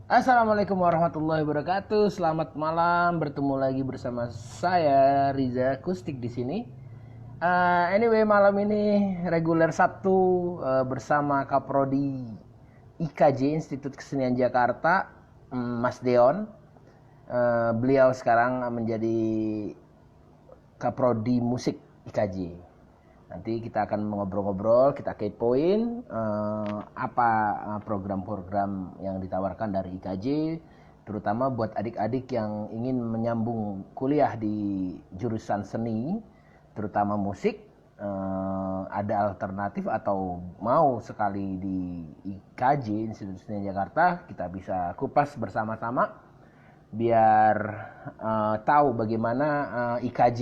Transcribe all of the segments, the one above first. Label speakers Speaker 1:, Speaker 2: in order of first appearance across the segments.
Speaker 1: Assalamualaikum warahmatullahi wabarakatuh. Selamat malam. Bertemu lagi bersama saya Riza Kustik di sini. Anyway, malam ini reguler Sabtu bersama Kaprodi IKJ Institut Kesenian Jakarta, Mas Deon. Beliau sekarang menjadi Kaprodi Musik IKJ. Nanti kita akan ngobrol-ngobrol, kita kepoin apa program-program yang ditawarkan dari IKJ, terutama buat adik-adik yang ingin menyambung kuliah di jurusan seni, terutama musik. Ada alternatif atau mau sekali di IKJ Institut Seni Jakarta, kita bisa kupas bersama-sama biar tahu bagaimana IKJ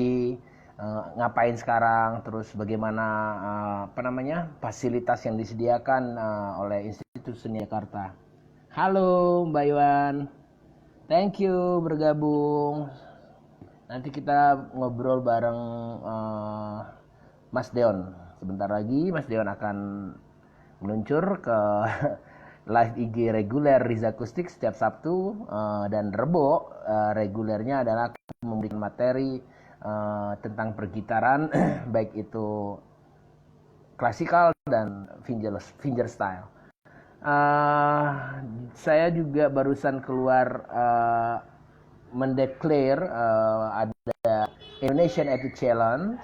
Speaker 1: ngapain sekarang, terus bagaimana fasilitas yang disediakan oleh Institut Seni Jakarta. Halo Mbak Iwan, thank you bergabung. Nanti kita ngobrol bareng Mas Deon. Sebentar lagi Mas Deon akan meluncur ke live IG reguler Riza Kustik setiap Sabtu dan Rebo. Regulernya adalah memberikan materi tentang pergitaran baik itu klasikal dan fingerstyle. Saya juga barusan keluar mendeklar ada Indonesian Etude Challenge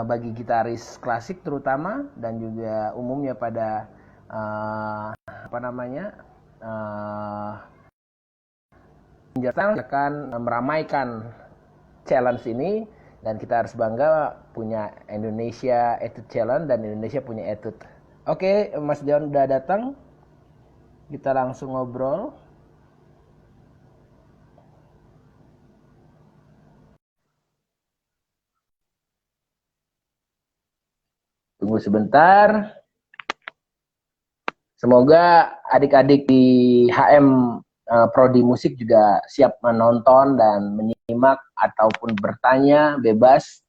Speaker 1: bagi gitaris klasik terutama dan juga umumnya pada fingerstyle akan meramaikan challenge ini, dan kita harus bangga punya Indonesia Etude Challenge dan Indonesia punya Etude. Oke, Mas Deon udah datang. Kita langsung ngobrol. Tunggu sebentar. Semoga adik-adik di HM Prodi Musik juga siap menonton dan menyimak ataupun bertanya bebas.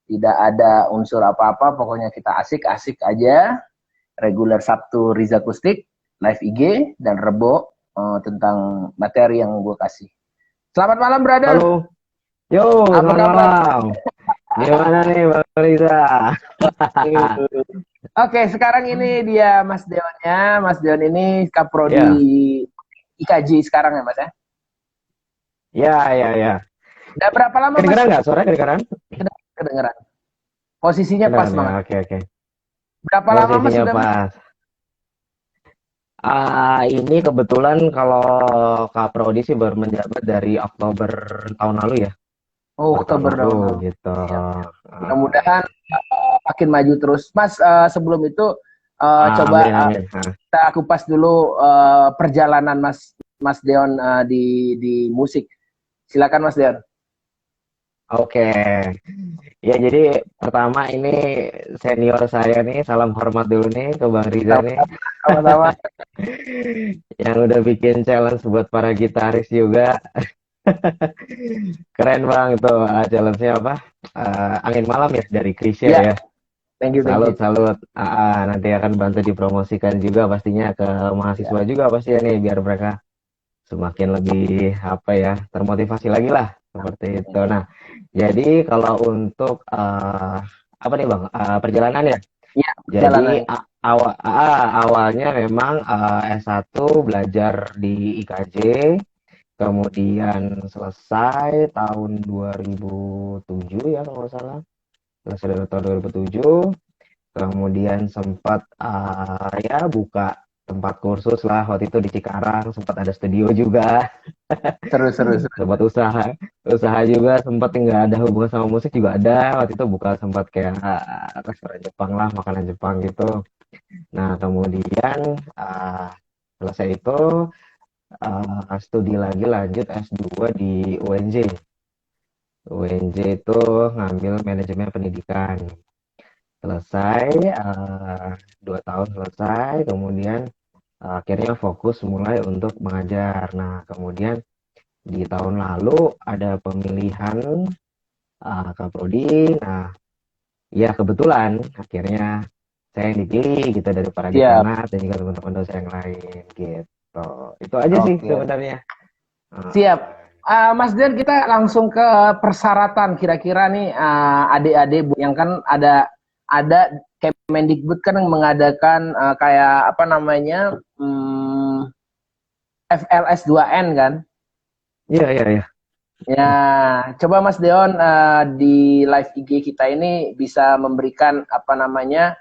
Speaker 1: Tidak ada unsur apa-apa, pokoknya kita asik-asik aja. Reguler Sabtu Riza Kustik, live IG, dan Rebo tentang materi yang gue kasih. Selamat malam, brother.
Speaker 2: Halo. Yo, selamat malam. Gimana nih, Bang Riza?
Speaker 1: Oke, sekarang ini dia Mas Deonnya. Mas Deon ini Kaprodi IKJ sekarang ya, Mas ya?
Speaker 2: Ya.
Speaker 1: Udah berapa lama, Mas?
Speaker 2: Kedengeran nggak? Suara kedengeran?
Speaker 1: Kedengeran. Posisinya pas banget.
Speaker 2: Oke.
Speaker 1: Berapa lama, Mas,
Speaker 2: Posisinya
Speaker 1: sudah?
Speaker 2: pas. Ini kebetulan kalau Kaprodi sih baru menjabat dari Oktober tahun lalu ya.
Speaker 1: Oh, Oktober tahun lalu.
Speaker 2: Gitu.
Speaker 1: Mudah-mudahan makin maju terus. Mas, sebelum itu coba
Speaker 2: Amin.
Speaker 1: kita kupas dulu perjalanan Mas Deon di musik. Silakan, Mas Deon.
Speaker 2: Oke. Ya, jadi pertama ini senior saya nih, salam hormat dulu nih ke Bang Riza nih.
Speaker 1: Sama-sama.
Speaker 2: Yang udah bikin challenge buat para gitaris juga. Keren Bang itu challenge-nya apa? Angin Malam ya dari Krisya ya.
Speaker 1: Thank you.
Speaker 2: Salut. Nanti akan bantu dipromosikan juga pastinya ke mahasiswa juga pasti ya nih biar mereka semakin lebih termotivasi lagi lah seperti itu. Nah, jadi kalau untuk apa nih Bang perjalanannya?
Speaker 1: Ya,
Speaker 2: Jadi awalnya memang S1 belajar di IKJ, kemudian selesai tahun 2007 ya kalau nggak salah. Selesai dari tahun 2007, kemudian sempat buka tempat kursus lah waktu itu di Cikarang, sempat ada studio juga.
Speaker 1: Terus.
Speaker 2: Sempat usaha juga, sempat nggak ada hubungan sama musik juga ada. Waktu itu buka sempat kayak restoran Jepang lah, makanan Jepang gitu. Nah, kemudian selesai itu studi lagi lanjut S2 di UNJ. UNJ itu ngambil manajemen pendidikan. Selesai, 2 tahun selesai, kemudian akhirnya fokus mulai untuk mengajar. Nah, kemudian di tahun lalu ada pemilihan Kaprodi. Nah, ya kebetulan akhirnya saya yang dipilih gitu dari para dekanat dan juga teman-teman dosen yang lain gitu. Itu aja sih
Speaker 1: Oke,
Speaker 2: sebenarnya.
Speaker 1: siap. Mas Dian, kita langsung ke persyaratan. Kira-kira nih adik-adik yang kan ada Kemendikbud kan yang mengadakan kayak apa namanya FLS 2N kan.
Speaker 2: Iya, iya, iya.
Speaker 1: Ya, coba Mas Deon di live IG kita ini bisa memberikan apa namanya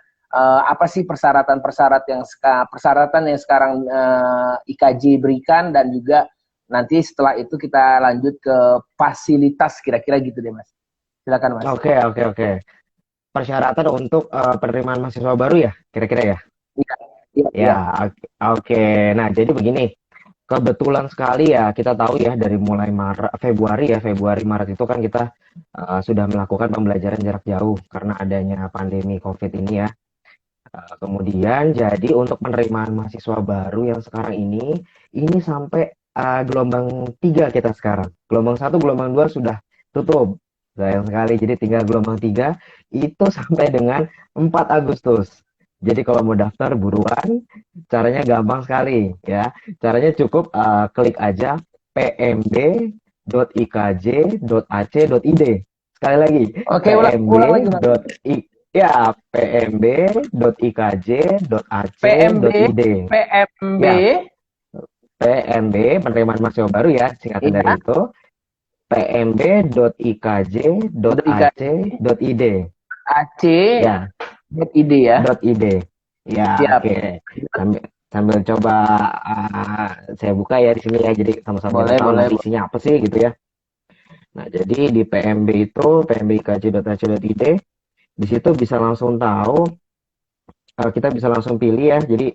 Speaker 1: apa sih persyaratan yang sekarang IKJ berikan, dan juga nanti setelah itu kita lanjut ke fasilitas kira-kira gitu deh Mas. Silakan Mas.
Speaker 2: Oke, oke, oke. Persyaratan untuk penerimaan mahasiswa baru ya, kira-kira ya?
Speaker 1: Iya, iya, iya.
Speaker 2: Ya, oke. Nah, jadi begini. Kebetulan sekali ya, kita tahu ya dari mulai Februari, Maret itu kan kita sudah melakukan pembelajaran jarak jauh karena adanya pandemi COVID ini ya. Kemudian jadi untuk penerimaan mahasiswa baru yang sekarang ini sampai gelombang 3 kita sekarang. Gelombang 1, gelombang 2 sudah tutup. Sayang sekali, jadi tinggal gelombang 3 itu sampai dengan 4 Agustus. Jadi kalau mau daftar buruan, caranya gampang sekali ya. Caranya cukup klik aja pmb.ikj.ac.id. Sekali lagi,
Speaker 1: Oke, ulang lagi Mas.
Speaker 2: pmb.ik Ya,
Speaker 1: PMB,
Speaker 2: pmb.ikj.ac.id.
Speaker 1: PMB,
Speaker 2: Ya, PMB, penerimaan mahasiswa baru ya, singkatan dari
Speaker 1: iya,
Speaker 2: itu.
Speaker 1: dari
Speaker 2: pmb.ikj.ac.id.
Speaker 1: AC,
Speaker 2: Ya,
Speaker 1: ID ya.
Speaker 2: .id. Ya,
Speaker 1: Siap.
Speaker 2: oke. Sambil sambil coba saya buka ya di sini ya, jadi sama-sama kita
Speaker 1: Boleh,
Speaker 2: tahu
Speaker 1: boleh,
Speaker 2: nanti
Speaker 1: boleh.
Speaker 2: isinya apa sih gitu ya. Nah, jadi di PMB itu pmbikj.ac.id, di situ bisa langsung tahu, kita bisa langsung pilih ya. Jadi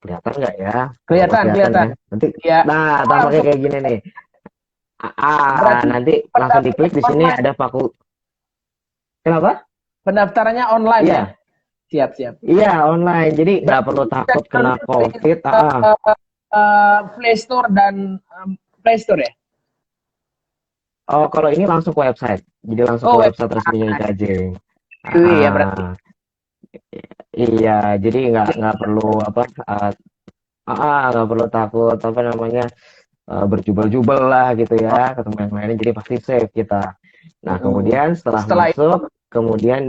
Speaker 2: kelihatan nggak ya? Semoga
Speaker 1: Kelihatan,
Speaker 2: kelihatan
Speaker 1: kelihatan.
Speaker 2: ya. Nanti,
Speaker 1: Ya,
Speaker 2: nah,
Speaker 1: oh,
Speaker 2: tampaknya
Speaker 1: langsung
Speaker 2: kayak gini nih.
Speaker 1: berarti
Speaker 2: Nanti langsung
Speaker 1: pendaftarannya
Speaker 2: diklik di sini
Speaker 1: online.
Speaker 2: ada Kenapa?
Speaker 1: Pendaftarannya online ya.
Speaker 2: Iya,
Speaker 1: Siap, siap.
Speaker 2: iya online. Jadi nggak
Speaker 1: Berarti
Speaker 2: perlu
Speaker 1: bisa
Speaker 2: takut kena
Speaker 1: download di
Speaker 2: COVID.
Speaker 1: Play Store dan Play Store ya.
Speaker 2: Oh, kalau ini langsung ke website. Jadi langsung ke
Speaker 1: Oh,
Speaker 2: website resminya
Speaker 1: website.
Speaker 2: IKJ.
Speaker 1: Ya berarti.
Speaker 2: Ah, iya. Jadi nggak perlu apa, nggak perlu takut apa namanya, berjubel-jubel lah gitu ya, ketemu yang lainnya. Jadi pasti safe kita. Nah,
Speaker 1: Mm-mm.
Speaker 2: kemudian setelah
Speaker 1: Setelah itu,
Speaker 2: masuk, kemudian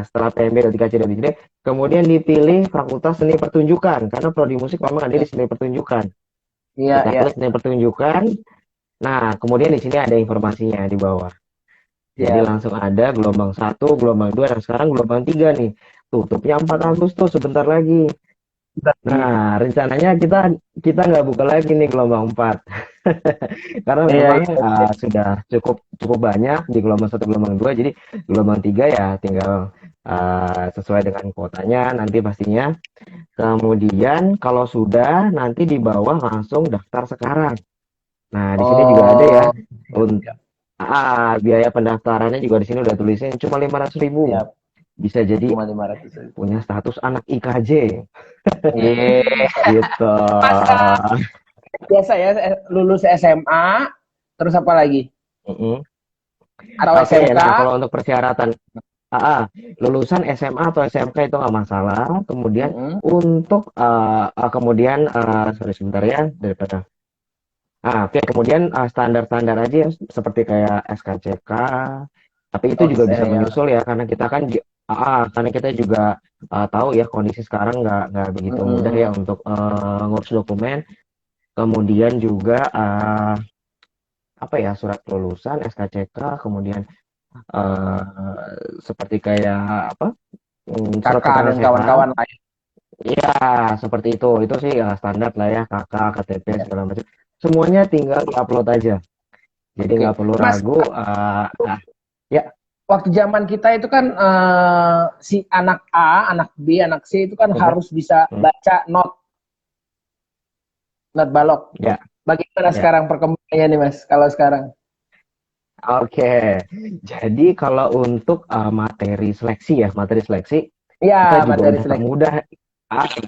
Speaker 2: setelah PMB dan 3C dan 3D, kemudian dipilih Fakultas Seni Pertunjukan karena prodi musik memang ada di seni pertunjukan.
Speaker 1: iya,
Speaker 2: Kita
Speaker 1: iya.
Speaker 2: klik seni pertunjukan. Nah, kemudian di sini ada informasinya di bawah. Jadi
Speaker 1: Siap.
Speaker 2: langsung ada gelombang 1, gelombang 2, dan sekarang gelombang 3 nih. Tutupnya 4 Agustus sebentar lagi.
Speaker 1: Berarti.
Speaker 2: Nah, rencananya kita kita nggak buka lagi nih gelombang 4. Karena
Speaker 1: Iya,
Speaker 2: memang
Speaker 1: iya.
Speaker 2: sudah cukup cukup banyak di gelombang 1, gelombang 2. Jadi gelombang 3 ya tinggal sesuai dengan kuotanya nanti pastinya. Kemudian kalau sudah nanti di bawah langsung daftar sekarang. Nah, di sini juga ada ya.
Speaker 1: Oh, siap,
Speaker 2: Un-
Speaker 1: siap,
Speaker 2: Biaya pendaftarannya juga di sini udah tulisin cuma 500.000.
Speaker 1: siap.
Speaker 2: Bisa jadi
Speaker 1: Cuma 500 ribu.
Speaker 2: punya status anak IKJ
Speaker 1: Iya.
Speaker 2: gitu.
Speaker 1: Mas, biasa ya lulus SMA, terus apa lagi?
Speaker 2: Mm-mm.
Speaker 1: Atau
Speaker 2: Oke,
Speaker 1: SMK?
Speaker 2: nah kalau untuk persyaratan, lulusan SMA atau SMK itu nggak masalah. Kemudian
Speaker 1: Mm-mm.
Speaker 2: untuk kemudian sorry sebentar ya daripada oke, kemudian standar-standar aja ya, seperti kayak SKCK, tapi itu
Speaker 1: Oh,
Speaker 2: juga bisa
Speaker 1: ya.
Speaker 2: menyusul ya karena kita kan karena kita juga tahu ya kondisi sekarang nggak begitu mudah ya
Speaker 1: Mm-mm.
Speaker 2: untuk ngurus dokumen. Kemudian juga apa ya, surat kelulusan, SKCK, kemudian seperti kayak apa, surat
Speaker 1: Kakak
Speaker 2: keterangan
Speaker 1: dan
Speaker 2: sehat.
Speaker 1: kawan-kawan lain.
Speaker 2: Iya, seperti itu sih standar lah ya, KK, KTP
Speaker 1: Ya.
Speaker 2: segala macam. Semuanya tinggal upload aja. Jadi
Speaker 1: Oke,
Speaker 2: nggak perlu
Speaker 1: Mas,
Speaker 2: ragu. Ya,
Speaker 1: waktu zaman kita itu kan si anak A, anak B, anak C itu kan
Speaker 2: mhm,
Speaker 1: harus bisa
Speaker 2: mhm,
Speaker 1: baca not balok.
Speaker 2: ya,
Speaker 1: Bagaimana
Speaker 2: ya.
Speaker 1: sekarang perkembangannya nih Mas? Kalau sekarang?
Speaker 2: Oke. Jadi kalau untuk materi seleksi kita
Speaker 1: Ya,
Speaker 2: juga
Speaker 1: materi
Speaker 2: udah
Speaker 1: seleksi.
Speaker 2: permudah.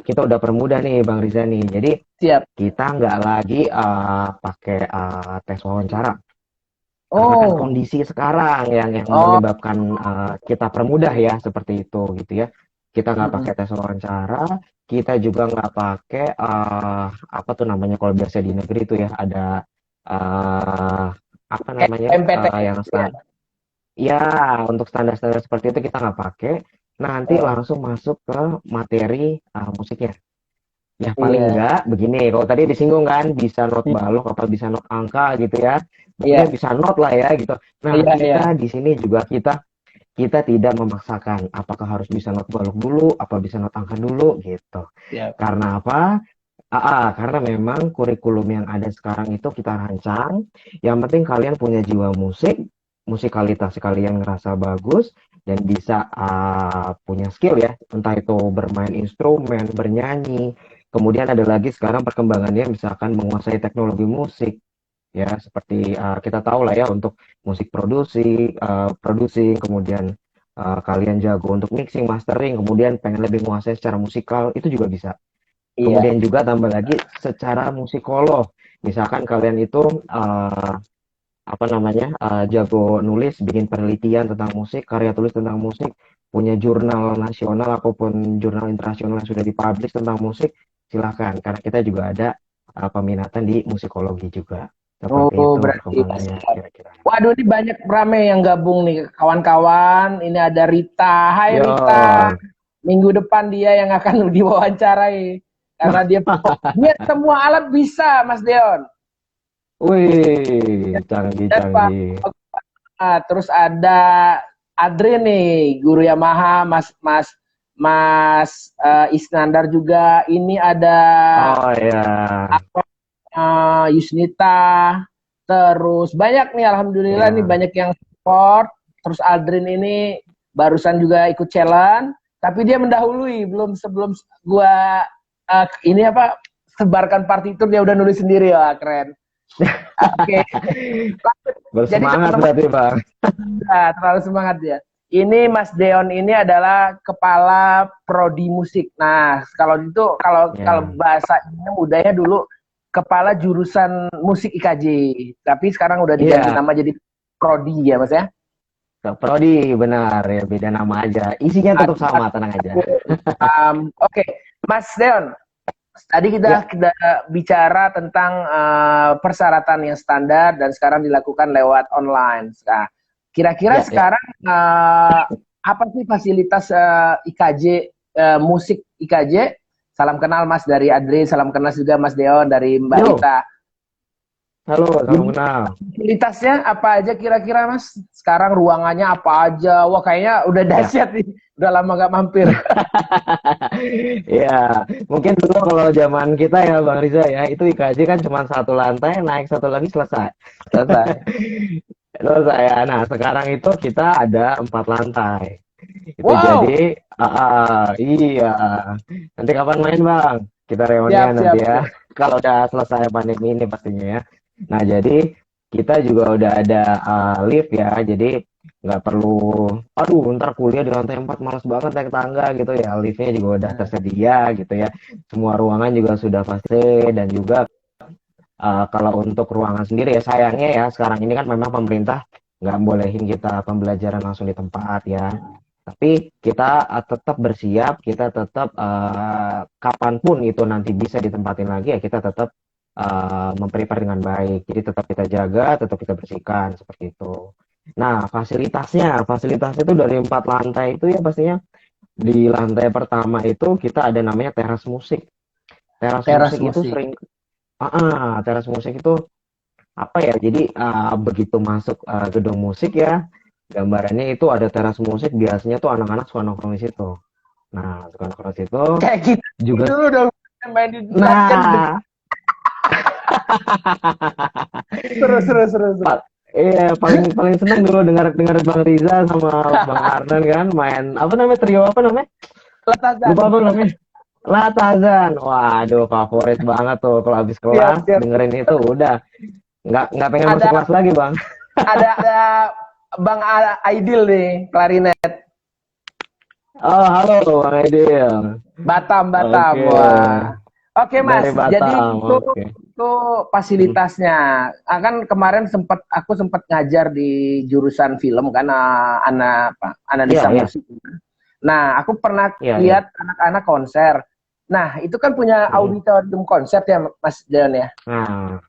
Speaker 2: Kita udah permudah nih Bang Riza nih. Jadi
Speaker 1: Siap.
Speaker 2: kita nggak lagi pakai tes wawancara. Karena kan
Speaker 1: Oh,
Speaker 2: kondisi sekarang yang
Speaker 1: oh,
Speaker 2: menyebabkan kita permudah ya seperti itu gitu ya. kita nggak pakai
Speaker 1: Mm-mm.
Speaker 2: tes wawancara, kita juga nggak pakai apa tuh namanya kalau biasa di negeri itu ya ada eh apa namanya yang
Speaker 1: MPTN ya.
Speaker 2: ya untuk standar-standar seperti itu kita nggak pakai. Nanti
Speaker 1: Oh,
Speaker 2: langsung masuk ke materi musiknya. Ya paling
Speaker 1: iya.
Speaker 2: enggak begini, kalau tadi disinggung kan bisa not balok apa bisa not angka gitu ya. Pokoknya
Speaker 1: Iya,
Speaker 2: bisa not lah ya gitu. Nah,
Speaker 1: iya, iya.
Speaker 2: kita di sini juga kita tidak memaksakan apakah harus bisa not balok dulu, apa bisa not angka dulu gitu.
Speaker 1: Siap.
Speaker 2: Karena apa? Karena memang kurikulum yang ada sekarang itu kita rancang. Yang penting kalian punya jiwa musik, musikalitas kalian ngerasa bagus dan bisa punya skill ya, entah itu bermain instrumen, bernyanyi. Kemudian ada lagi sekarang perkembangannya misalkan menguasai teknologi musik ya seperti kita tahu lah ya untuk musik producing, kemudian kalian jago untuk mixing, mastering, kemudian pengen lebih menguasai secara musikal itu juga bisa.
Speaker 1: Iya.
Speaker 2: Kemudian juga tambah lagi secara musikolog. Misalkan kalian itu apa namanya jago nulis, bikin penelitian tentang musik, karya tulis tentang musik, punya jurnal nasional ataupun jurnal internasional yang sudah dipublish tentang musik, silakan. Karena kita juga ada peminatan di musikologi juga. Seperti
Speaker 1: Oh,
Speaker 2: itu
Speaker 1: berarti
Speaker 2: perkembangannya
Speaker 1: siap.
Speaker 2: kira-kira.
Speaker 1: Waduh, ini banyak rame yang gabung nih, kawan-kawan. Ini ada Rita. Hai
Speaker 2: Yo,
Speaker 1: Rita. Minggu depan dia yang akan diwawancarai. Karena dia semua alat bisa, Mas Deon.
Speaker 2: wih, canggih
Speaker 1: Dan Pak,
Speaker 2: canggih.
Speaker 1: terus ada Adri nih, guru Yamaha, Mas Mas Mas Isnandar juga. Ini ada
Speaker 2: Oh ya,
Speaker 1: Yusnita. Terus banyak nih, alhamdulillah nih
Speaker 2: ya.
Speaker 1: banyak yang support. Terus Aldrin ini barusan juga ikut challenge, tapi dia mendahului sebelum gua ini apa sebarkan partitur dia udah nulis sendiri ya, keren. Oke, jadi
Speaker 2: Bersemangat
Speaker 1: teman-teman
Speaker 2: berarti Bang.
Speaker 1: terlalu semangat ya. Ini Mas Deon ini adalah kepala prodi musik. Nah, kalau itu kalau kalau
Speaker 2: Ya,
Speaker 1: bahasa ini mudahnya dulu kepala jurusan musik IKJ. Tapi sekarang udah diganti
Speaker 2: iya,
Speaker 1: nama jadi prodi ya, Mas ya.
Speaker 2: Kak Prodi benar ya beda nama aja. Isinya tetap
Speaker 1: Aduh,
Speaker 2: sama, tenang aja.
Speaker 1: Oke, Mas Deon, tadi kita
Speaker 2: Ya,
Speaker 1: kita bicara tentang persyaratan yang standar dan sekarang dilakukan lewat online. Nah, kira-kira
Speaker 2: ya, ya.
Speaker 1: sekarang apa sih fasilitas IKJ musik IKJ? Salam kenal Mas dari Adri, salam kenal juga Mas Deon dari Mbak
Speaker 2: Yo,
Speaker 1: Rita.
Speaker 2: halo, salam
Speaker 1: Gimana
Speaker 2: kenal.
Speaker 1: fasilitasnya apa aja kira-kira Mas? Sekarang ruangannya apa aja? Wah kayaknya udah
Speaker 2: Ya,
Speaker 1: dahsyat nih. Udah lama gak mampir.
Speaker 2: ya. Mungkin dulu kalau zaman kita ya Bang Riza ya, itu IKJ kan cuma satu lantai, naik satu lagi selesai.
Speaker 1: Selesai.
Speaker 2: Selesai ya. Nah, sekarang itu kita ada 4 lantai. Itu
Speaker 1: Wow,
Speaker 2: jadi, iya. Nanti kapan main Bang? Kita
Speaker 1: siap
Speaker 2: reunian nanti
Speaker 1: siap
Speaker 2: ya.
Speaker 1: siap.
Speaker 2: Kalau udah selesai pandemi ini pastinya ya. Nah, jadi kita juga udah ada lift ya. Jadi nggak perlu, aduh, ntar kuliah di lantai 4 malas banget naik tangga gitu ya. Liftnya juga udah tersedia gitu ya. Semua ruangan juga sudah pasti dan juga kalau untuk ruangan sendiri ya sayangnya ya sekarang ini kan memang pemerintah nggak bolehin kita pembelajaran langsung di tempat ya. Tapi kita tetap bersiap, kita tetap kapanpun itu nanti bisa ditempatin lagi ya kita tetap memprepare dengan baik. Jadi tetap kita jaga, tetap kita bersihkan seperti itu. Nah, fasilitasnya itu dari 4 lantai itu ya pastinya di lantai pertama itu kita ada namanya teras musik. Teras
Speaker 1: Teras
Speaker 2: musik itu
Speaker 1: musik.
Speaker 2: sering, teras musik itu apa ya? Jadi begitu masuk gedung musik ya, gambarannya itu ada teras musik. Biasanya tuh anak-anak suka nongkrong di situ. Nah, suka nongkrong di situ
Speaker 1: Kayak kita
Speaker 2: juga.
Speaker 1: dulu dong main di kan
Speaker 2: Nah,
Speaker 1: seru seru seru seru.
Speaker 2: iya paling paling seneng dulu dengar dengar Bang Riza sama Bang Ardan kan main apa namanya trio apa namanya?
Speaker 1: Letasan.
Speaker 2: Lupa apa namanya? Latazan. Waduh, favorit banget tuh kalau habis
Speaker 1: Siap
Speaker 2: kelas
Speaker 1: siap.
Speaker 2: dengerin itu udah nggak pengen masuk
Speaker 1: Ada
Speaker 2: kelas lagi, Bang.
Speaker 1: ada Bang Aidil nih klarinet
Speaker 2: Oh, halo Bang Aidil.
Speaker 1: Batam Batam.
Speaker 2: Oke.
Speaker 1: Wah. Oke
Speaker 2: Dari
Speaker 1: Mas, jadi
Speaker 2: Batam. Oke.
Speaker 1: itu fasilitasnya. Kan kemarin aku sempat ngajar di jurusan film kan anak apa,
Speaker 2: Iya,
Speaker 1: analisa
Speaker 2: iya.
Speaker 1: musik. Nah, aku pernah
Speaker 2: Iya, iya.
Speaker 1: lihat anak-anak konser. Nah, itu kan punya
Speaker 2: Mm.
Speaker 1: auditorium konser ya, Mas Jan ya.
Speaker 2: Nah,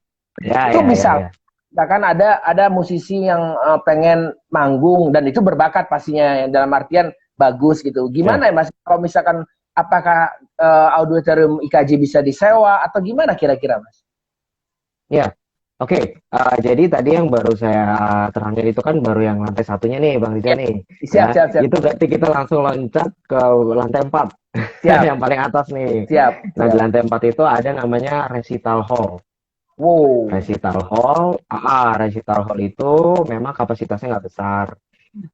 Speaker 2: ya,
Speaker 1: Itu
Speaker 2: ya, ya,
Speaker 1: misal,
Speaker 2: ya.
Speaker 1: misalkan ada musisi yang pengen manggung dan itu berbakat pastinya, yang dalam artian bagus gitu.
Speaker 2: Ya,
Speaker 1: Gimana ya Mas? Kalau misalkan apakah auditorium IKJ bisa disewa atau gimana kira-kira Mas?
Speaker 2: ya. Oke, jadi tadi yang baru saya terangin itu kan baru yang lantai satunya nih, Bang Riza
Speaker 1: Ya,
Speaker 2: nih, ya.
Speaker 1: siap, siap, siap,
Speaker 2: Itu berarti kita langsung loncat ke lantai 4,
Speaker 1: siap,
Speaker 2: yang paling atas nih.
Speaker 1: siap,
Speaker 2: Nah, di
Speaker 1: siap.
Speaker 2: lantai 4 itu ada namanya recital hall.
Speaker 1: Wow.
Speaker 2: Recital hall itu memang kapasitasnya nggak besar.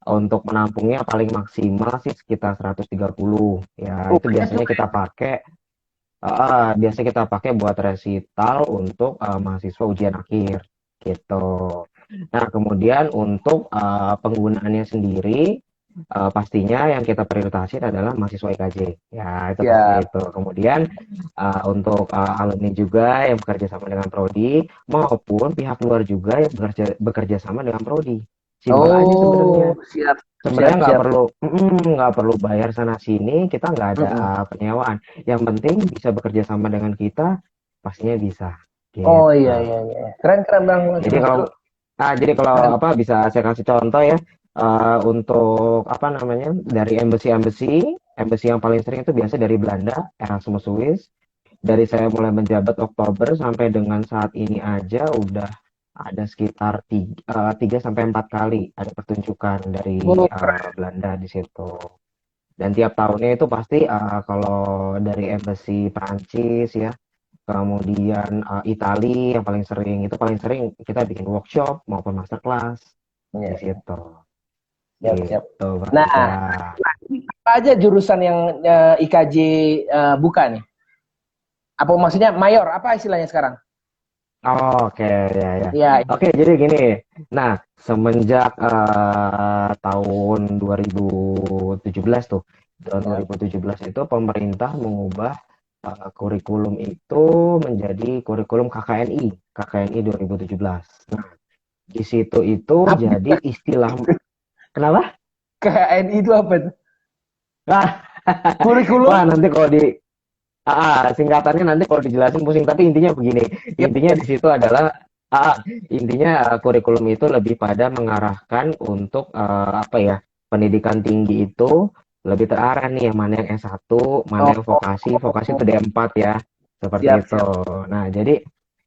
Speaker 2: Untuk menampungnya paling maksimal sih sekitar 130. Ya,
Speaker 1: Oh,
Speaker 2: itu
Speaker 1: banyak
Speaker 2: biasanya
Speaker 1: juga.
Speaker 2: kita pakai buat resital untuk mahasiswa ujian akhir gitu. Nah, kemudian untuk penggunaannya sendiri pastinya yang kita prioritasin adalah mahasiswa IKJ. Ya, itu pastinya
Speaker 1: Siap.
Speaker 2: itu. Kemudian untuk alumni juga yang bekerja sama dengan prodi maupun pihak luar juga yang bekerja sama dengan prodi. Simpel aja sebenarnya.
Speaker 1: Oh, siap,
Speaker 2: Sebenarnya
Speaker 1: siap,
Speaker 2: nggak
Speaker 1: siap.
Speaker 2: perlu, nggak perlu bayar sana sini, kita nggak ada
Speaker 1: Mm-mm.
Speaker 2: penyewaan. Yang penting bisa bekerja sama dengan kita, pastinya bisa.
Speaker 1: Oh iya,
Speaker 2: Gitu.
Speaker 1: iya, iya. Keren, keren Bang.
Speaker 2: Jadi kalau,
Speaker 1: Itu
Speaker 2: jadi kalau
Speaker 1: keren.
Speaker 2: apa bisa saya kasih contoh ya, untuk apa namanya dari embassy yang paling sering itu biasa dari Belanda, Erasmus Swiss. Dari saya mulai menjabat Oktober sampai dengan saat ini aja udah ada sekitar 3 sampai 4 kali ada pertunjukan dari
Speaker 1: Oh, keren.
Speaker 2: Belanda di situ. Dan tiap tahunnya itu pasti kalau dari embassy Prancis ya, kemudian Itali yang paling sering kita bikin workshop maupun masterclass
Speaker 1: Iya,
Speaker 2: di
Speaker 1: iya.
Speaker 2: situ.
Speaker 1: Siap, siap.
Speaker 2: Gitu, Bang Riza.
Speaker 1: Nah, apa aja jurusan yang IKJ buka nih? Apa maksudnya mayor? Apa istilahnya sekarang?
Speaker 2: Oh, oke, ya, ya.
Speaker 1: Iya,
Speaker 2: Oke, jadi gini. Nah, semenjak tahun 2017 tuh, tahun
Speaker 1: iya.
Speaker 2: 2017 itu pemerintah mengubah kurikulum itu menjadi kurikulum KKNI 2017. Nah, di situ itu
Speaker 1: Apa
Speaker 2: jadi istilah, kenapa?
Speaker 1: KNI itu apa tuh?
Speaker 2: Wah,
Speaker 1: Kurikulum?
Speaker 2: wah nanti kalau di singkatannya nanti kalau dijelasin pusing, tapi intinya begini.
Speaker 1: Ya,
Speaker 2: Intinya di situ adalah intinya kurikulum itu lebih pada mengarahkan untuk apa ya, pendidikan tinggi itu lebih terarah nih yang mana yang S1, mana yang
Speaker 1: oh,
Speaker 2: vokasi, vokasi itu D4 ya. Seperti
Speaker 1: siap,
Speaker 2: itu.
Speaker 1: siap.
Speaker 2: Nah, jadi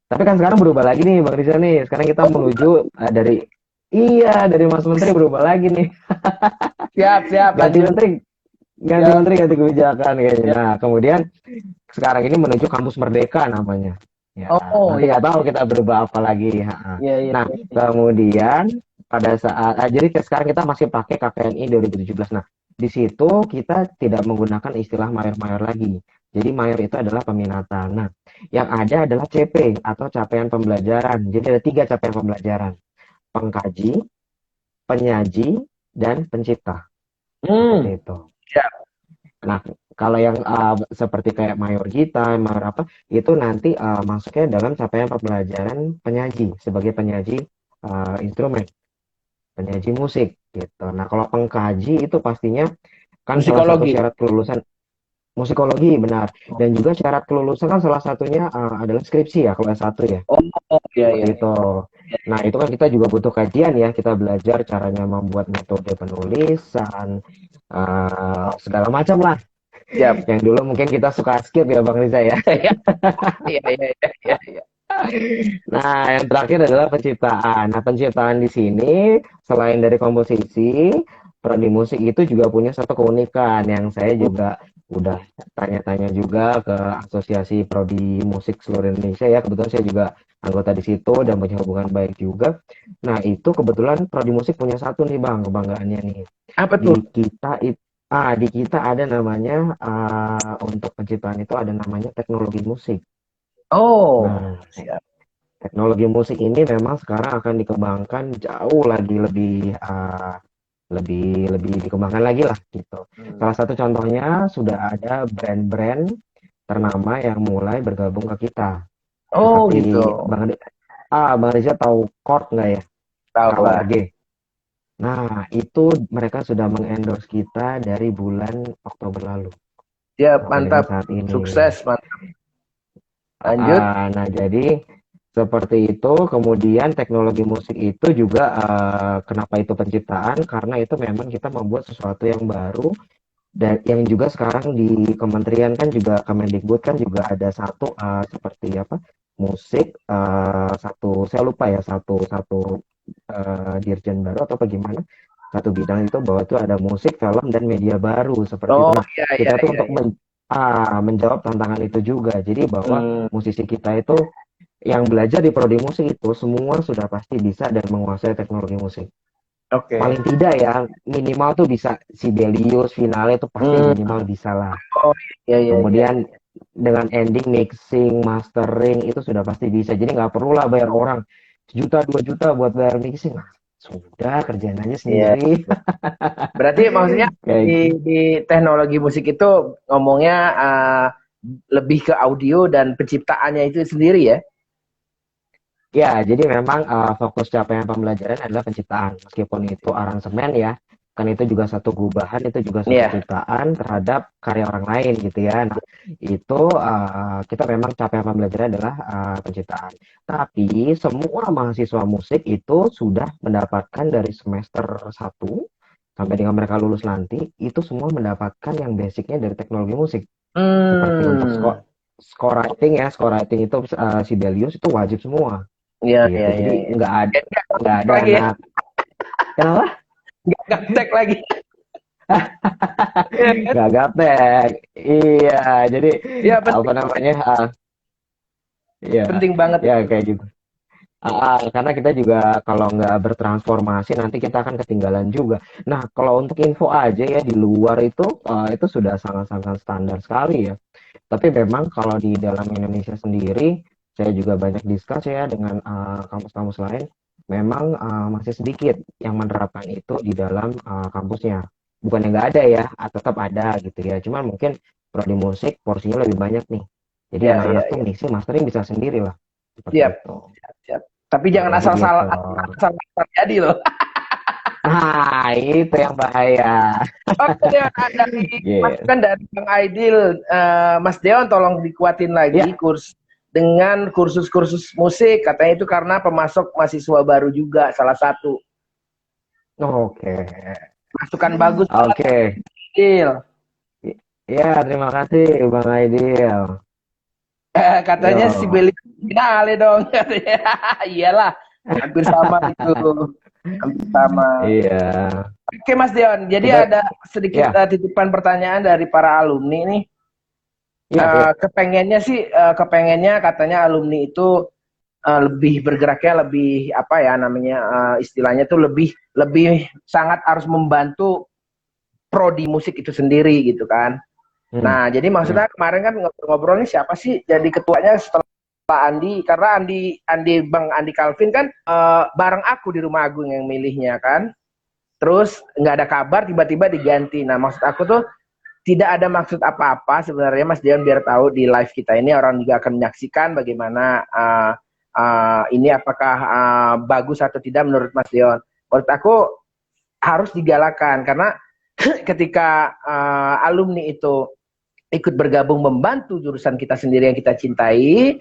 Speaker 2: tapi kan sekarang berubah lagi nih Bang Rizal nih. Sekarang kita menuju dari dari Mas Menteri berubah lagi nih.
Speaker 1: Siap, siap.
Speaker 2: Ganti
Speaker 1: Lanjut.
Speaker 2: menteri, ganti
Speaker 1: Siap,
Speaker 2: menteri, ganti kebijakan kayaknya.
Speaker 1: siap.
Speaker 2: Nah, kemudian sekarang ini menuju kampus merdeka namanya. Ya,
Speaker 1: Oh,
Speaker 2: nanti
Speaker 1: ya.
Speaker 2: nggak tahu kita berubah apa lagi.
Speaker 1: Iya, iya,
Speaker 2: Nah,
Speaker 1: iya, iya.
Speaker 2: kemudian pada saat jadi sekarang kita masih pakai KKNI 2017. Nah, di situ kita tidak menggunakan istilah mayor-mayor lagi. Jadi mayor itu adalah peminatan. Nah, yang ada adalah CP atau capaian pembelajaran. Jadi ada 3 capaian pembelajaran: pengkaji, penyaji, dan pencipta.
Speaker 1: Hmm,
Speaker 2: Seperti itu.
Speaker 1: siap.
Speaker 2: Nah, kalau yang seperti kayak mayor kita, mayor apa, itu nanti masuknya dalam capaian pembelajaran penyaji, sebagai penyaji instrumen, penyaji musik, gitu. Nah, kalau pengkaji itu pastinya kan salah satu
Speaker 1: Musikologi.
Speaker 2: syarat kelulusan musikologi, benar. Dan juga syarat kelulusan kan salah satunya adalah skripsi ya, kalau S1 ya,
Speaker 1: Oh, iya,
Speaker 2: seperti
Speaker 1: iya, iya.
Speaker 2: itu. Nah, itu kan kita juga butuh kajian ya, kita belajar caranya membuat metode penulisan, segala macam lah.
Speaker 1: Siap.
Speaker 2: Yang dulu mungkin kita suka skip ya Bang Riza ya.
Speaker 1: Iya, iya, iya, iya, iya, iya.
Speaker 2: Nah, yang terakhir adalah penciptaan. Nah, penciptaan di sini selain dari komposisi, prodi musik itu juga punya satu keunikan yang saya juga udah tanya-tanya juga ke Asosiasi Prodi Musik seluruh Indonesia ya. Kebetulan saya juga anggota di situ dan punya hubungan baik juga. Nah, itu kebetulan Prodi Musik punya satu nih Bang, kebanggaannya nih.
Speaker 1: Apa
Speaker 2: Di
Speaker 1: tuh?
Speaker 2: kita itu di kita ada namanya untuk penciptaan itu ada namanya teknologi musik.
Speaker 1: Oh,
Speaker 2: Nah,
Speaker 1: siap.
Speaker 2: teknologi musik ini memang sekarang akan dikembangkan jauh lagi lebih lebih lebih dikembangkan lagi lah gitu.
Speaker 1: Hmm.
Speaker 2: Salah satu contohnya sudah ada brand-brand ternama yang mulai bergabung ke kita.
Speaker 1: Oh, gitu.
Speaker 2: Seperti Bang Reza tahu Chord nggak ya?
Speaker 1: Tahu lah.
Speaker 2: KORG. Nah, itu mereka sudah mengendorse kita dari bulan Oktober lalu
Speaker 1: Siap,
Speaker 2: sampai dengan
Speaker 1: mantap.
Speaker 2: saat ini.
Speaker 1: Sukses, mantap. Lanjut.
Speaker 2: Nah, jadi seperti itu. Kemudian teknologi musik itu juga kenapa itu penciptaan? Karena itu memang kita membuat sesuatu yang baru dan yang juga sekarang di kementerian kan juga Kemendikbud kan juga ada satu seperti apa musik satu saya lupa ya satu satu dirjen baru atau bagaimana satu bidang itu bahwa itu ada musik, film dan media baru seperti itu.
Speaker 1: Oh,
Speaker 2: Nah,
Speaker 1: iya, iya,
Speaker 2: kita tuh
Speaker 1: iya,
Speaker 2: untuk
Speaker 1: iya.
Speaker 2: menjawab tantangan itu juga. Jadi bahwa
Speaker 1: Hmm,
Speaker 2: musisi kita itu yang belajar di prodi musik itu semua sudah pasti bisa dan menguasai teknologi musik.
Speaker 1: oke.
Speaker 2: Paling tidak ya minimal tuh bisa Sibelius finalnya itu pasti
Speaker 1: Hmm,
Speaker 2: minimal bisa lah.
Speaker 1: oh, iya, iya, iya.
Speaker 2: Kemudian dengan ending mixing, mastering itu sudah pasti bisa. Jadi nggak perlu lah bayar orang sejuta 2 juta buat bayar mixing. Nah, sudah kerjaan aja
Speaker 1: Iya.
Speaker 2: sendiri.
Speaker 1: Berarti maksudnya
Speaker 2: Kayak
Speaker 1: di teknologi musik itu ngomongnya lebih ke audio dan penciptaannya itu sendiri ya?
Speaker 2: ya, jadi memang fokus capaian pembelajaran adalah penciptaan. Meskipun itu aransemen ya, kan itu juga satu gubahan, itu juga satu
Speaker 1: Iya.
Speaker 2: ciptaan terhadap karya orang lain gitu ya. Nah, itu kita memang capaian pembelajaran adalah penciptaan. Tapi semua mahasiswa musik itu sudah mendapatkan dari semester 1 sampai dengan mereka lulus nanti, itu semua mendapatkan yang basicnya dari teknologi musik. Seperti untuk
Speaker 1: Hmm.
Speaker 2: score writing ya, score writing itu Sibelius itu wajib semua
Speaker 1: Iya, iya,
Speaker 2: gitu.
Speaker 1: iya,
Speaker 2: Jadi
Speaker 1: iya.
Speaker 2: nggak ada
Speaker 1: Lagi ya,
Speaker 2: anak kenapa
Speaker 1: nggak gaptek lagi. Iya kan?
Speaker 2: nggak gaptek. Iya, jadi
Speaker 1: Iya,
Speaker 2: apa
Speaker 1: penting,
Speaker 2: namanya? Iya,
Speaker 1: penting banget
Speaker 2: ya
Speaker 1: itu.
Speaker 2: kayak gitu. Karena kita juga kalau nggak bertransformasi nanti kita akan ketinggalan juga. Nah, kalau untuk info aja ya di luar itu sudah sangat-sangat standar sekali ya. Tapi memang kalau di dalam Indonesia sendiri, saya juga banyak diskus ya dengan kampus-kampus lain, memang masih sedikit yang menerapkan itu di dalam kampusnya. Bukan yang nggak ada ya, tetap ada gitu ya. Cuman mungkin prodi musik porsinya lebih banyak nih. Jadi
Speaker 1: Iya, iya,
Speaker 2: anak-anak tuh
Speaker 1: iya.
Speaker 2: mixing mastering bisa sendiri lah. Seperti
Speaker 1: Siap,
Speaker 2: itu.
Speaker 1: siap. Tapi jangan
Speaker 2: Jadi
Speaker 1: asal
Speaker 2: gitu.
Speaker 1: salah asal jadi loh.
Speaker 2: Nah, itu yang bahaya.
Speaker 1: Oke deh, dari
Speaker 2: Gitu.
Speaker 1: masukan dari Bang Aidil, Mas Deon tolong dikuatin lagi
Speaker 2: Ya,
Speaker 1: dengan kursus-kursus musik. Katanya itu karena pemasok mahasiswa baru juga salah satu.
Speaker 2: oke.
Speaker 1: Masukan bagus banget,
Speaker 2: Oke.
Speaker 1: Aidil.
Speaker 2: Ya, terima kasih Bang Aidil.
Speaker 1: Katanya si
Speaker 2: Yo.
Speaker 1: Beli finale dong. Katanya. Iyalah, hampir sama itu. Hampir sama.
Speaker 2: Iya.
Speaker 1: Oke Mas Deon,
Speaker 2: Kita
Speaker 1: jadi ada sedikit
Speaker 2: ya,
Speaker 1: titipan pertanyaan dari para alumni nih.
Speaker 2: iya, iya.
Speaker 1: Kepengennya sih, kepengennya katanya alumni itu lebih bergeraknya lebih apa ya namanya istilahnya tuh lebih lebih sangat harus membantu prodi musik itu sendiri gitu kan.
Speaker 2: Hmm,
Speaker 1: Nah, jadi
Speaker 2: ya.
Speaker 1: maksudnya kemarin kan ngobrol-ngobrol nih siapa sih jadi ketuanya setelah Andi, karena Andi Bang Andi Calvin kan bareng aku di Rumah Agung yang milihnya kan. Terus nggak ada kabar tiba-tiba diganti. Nah, maksud aku tuh tidak ada maksud apa-apa sebenarnya Mas Dion biar tahu di live kita ini orang juga akan menyaksikan bagaimana ini apakah bagus atau tidak menurut Mas Dion. Menurut aku harus digalakan karena ketika alumni itu ikut bergabung membantu jurusan kita sendiri yang kita cintai,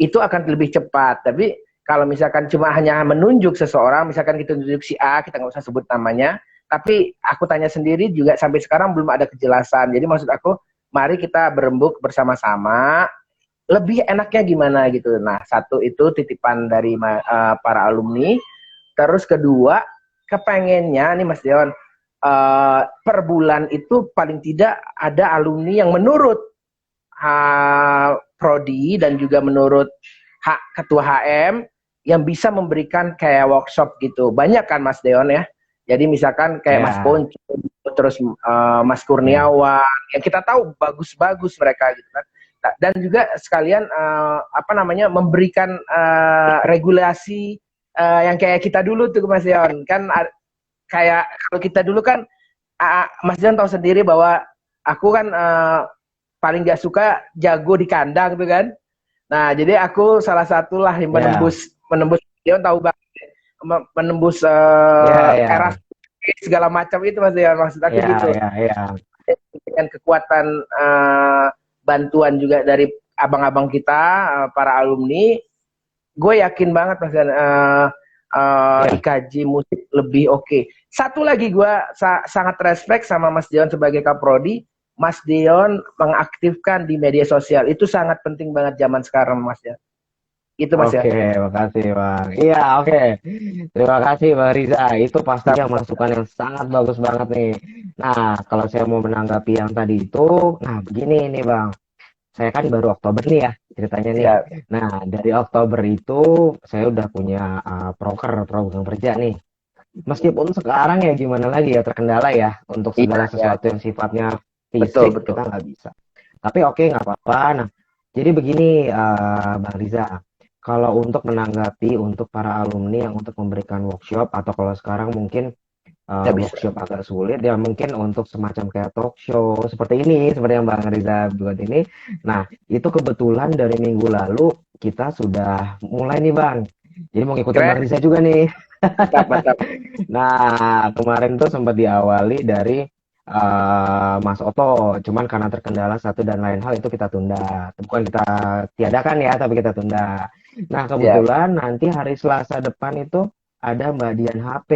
Speaker 1: itu akan lebih cepat. Tapi kalau misalkan cuma hanya menunjuk seseorang, misalkan kita tunjuk si A, kita nggak usah sebut namanya, tapi aku tanya sendiri juga sampai sekarang belum ada kejelasan. Jadi maksud aku, mari kita berembuk bersama-sama, lebih enaknya gimana gitu. Nah, satu itu titipan dari para alumni. Terus kedua, kepengennya nih Mas Deon, per bulan itu paling tidak ada alumni yang menurut prodi dan juga menurut ketua HM yang bisa memberikan kayak workshop gitu. Banyak kan Mas Deon ya. Jadi misalkan kayak Mas
Speaker 2: Ya,
Speaker 1: Ponco, terus Mas
Speaker 2: ya.
Speaker 1: Kurniawan, yang kita tahu bagus-bagus mereka gitu kan. Dan juga sekalian apa namanya memberikan regulasi yang kayak kita dulu tuh Mas Deon. Kan kayak kalau kita dulu kan Mas Deon tahu sendiri bahwa aku kan paling gak suka jago di kandang tuh kan. Nah, jadi aku salah satu lah yang
Speaker 2: Ya.
Speaker 1: menembus dia tahu banget menembus
Speaker 2: Ya,
Speaker 1: era
Speaker 2: ya.
Speaker 1: segala macam itu Mas Dion, maksud aku
Speaker 2: Ya,
Speaker 1: gitu.
Speaker 2: ya, ya.
Speaker 1: Dengan kekuatan bantuan juga dari abang-abang kita, para alumni, gue yakin banget Mas Dion,
Speaker 2: Ya.
Speaker 1: IKJ musik lebih oke. Satu lagi gue sangat respect sama Mas Dion sebagai Kaprodi. Mas Dion mengaktifkan di media sosial itu sangat penting banget zaman sekarang Mas ya. Itu Mas ya.
Speaker 2: Oke, makasih Bang. Iya, oke. Terima kasih Bang Riza. Itu pastinya masukan yang sangat bagus banget nih. Nah, kalau saya mau menanggapi yang tadi itu, nah begini nih Bang. Saya kan baru Oktober nih ya ceritanya nih.
Speaker 1: Siap.
Speaker 2: Nah, dari Oktober itu saya udah punya program kerja nih. Meskipun sekarang ya gimana lagi ya terkendala ya untuk
Speaker 1: Iya,
Speaker 2: segala
Speaker 1: ya.
Speaker 2: sesuatu yang sifatnya
Speaker 1: Betul,
Speaker 2: fisik
Speaker 1: betul.
Speaker 2: kita nggak bisa. Tapi oke nggak apa-apa. Nah, jadi begini Bang Riza, kalau untuk menanggapi untuk para alumni yang untuk memberikan workshop atau kalau sekarang mungkin
Speaker 1: Nggak bisa.
Speaker 2: workshop agak sulit ya mungkin untuk semacam kayak talk show seperti ini, seperti yang Bang Riza buat ini. Nah, itu kebetulan dari minggu lalu kita sudah mulai nih Bang. Jadi mau ngikutin
Speaker 1: Keren.
Speaker 2: Bang Riza juga nih.
Speaker 1: Mantap, mantap.
Speaker 2: Nah, kemarin tuh sempat diawali dari Mas Oto, cuman karena terkendala satu dan lain hal itu kita tunda. Bukan kita tiadakan ya, tapi kita tunda. Nah,
Speaker 1: Siap.
Speaker 2: kebetulan nanti hari Selasa depan itu ada Mbak Dian HP.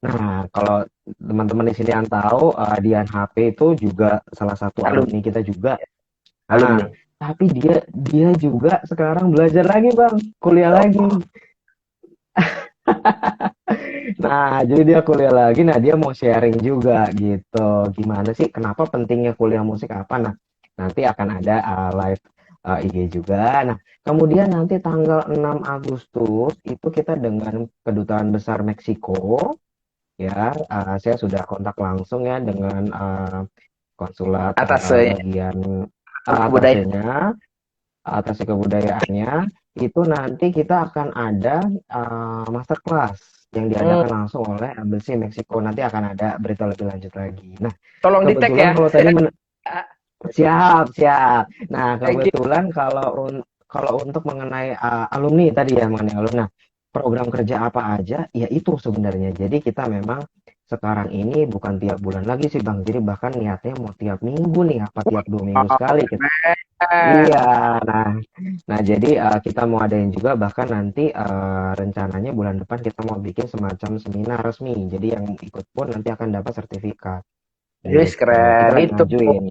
Speaker 2: Nah, kalau teman-teman di sini yang tahu, Dian HP itu juga salah satu
Speaker 1: Alumni,
Speaker 2: alumni kita juga. Nah,
Speaker 1: alumni.
Speaker 2: tapi dia juga sekarang belajar lagi, Bang, kuliah lagi.
Speaker 1: Oh,
Speaker 2: Nah, jadi dia kuliah lagi. Nah, dia mau sharing juga gitu. Gimana sih? Kenapa pentingnya kuliah musik apa? Nah, nanti akan ada live IG juga. Nah, kemudian nanti tanggal 6 Agustus itu kita dengan Kedutaan Besar Meksiko, ya. Saya sudah kontak langsung ya dengan konsulat
Speaker 1: atas
Speaker 2: bagian
Speaker 1: budaya.
Speaker 2: atasnya atas kebudayaannya itu nanti kita akan ada masterclass yang
Speaker 1: Hmm,
Speaker 2: diadakan langsung oleh Embassy Meksiko. Nanti akan ada berita lebih lanjut lagi. Nah,
Speaker 1: tolong di tag
Speaker 2: kebetulan
Speaker 1: ya.
Speaker 2: kalau tadi siap, siap. Nah,
Speaker 1: Thank you.
Speaker 2: kebetulan kalau untuk mengenai alumni tadi ya mengenai alumni. Nah, program kerja apa aja? Ya itu sebenarnya. Jadi kita memang sekarang ini bukan tiap bulan lagi sih Bang. Jadi bahkan niatnya mau tiap minggu nih, apa tiap 2 minggu
Speaker 1: Oh,
Speaker 2: sekali. Iya,
Speaker 1: keren.
Speaker 2: nah, nah jadi kita mau adain juga bahkan nanti rencananya bulan depan kita mau bikin semacam seminar resmi. Jadi yang ikut pun nanti akan dapat sertifikat
Speaker 1: Yes,
Speaker 2: gitu. Kita
Speaker 1: keren.
Speaker 2: lagi
Speaker 1: Itu.
Speaker 2: ngajuin.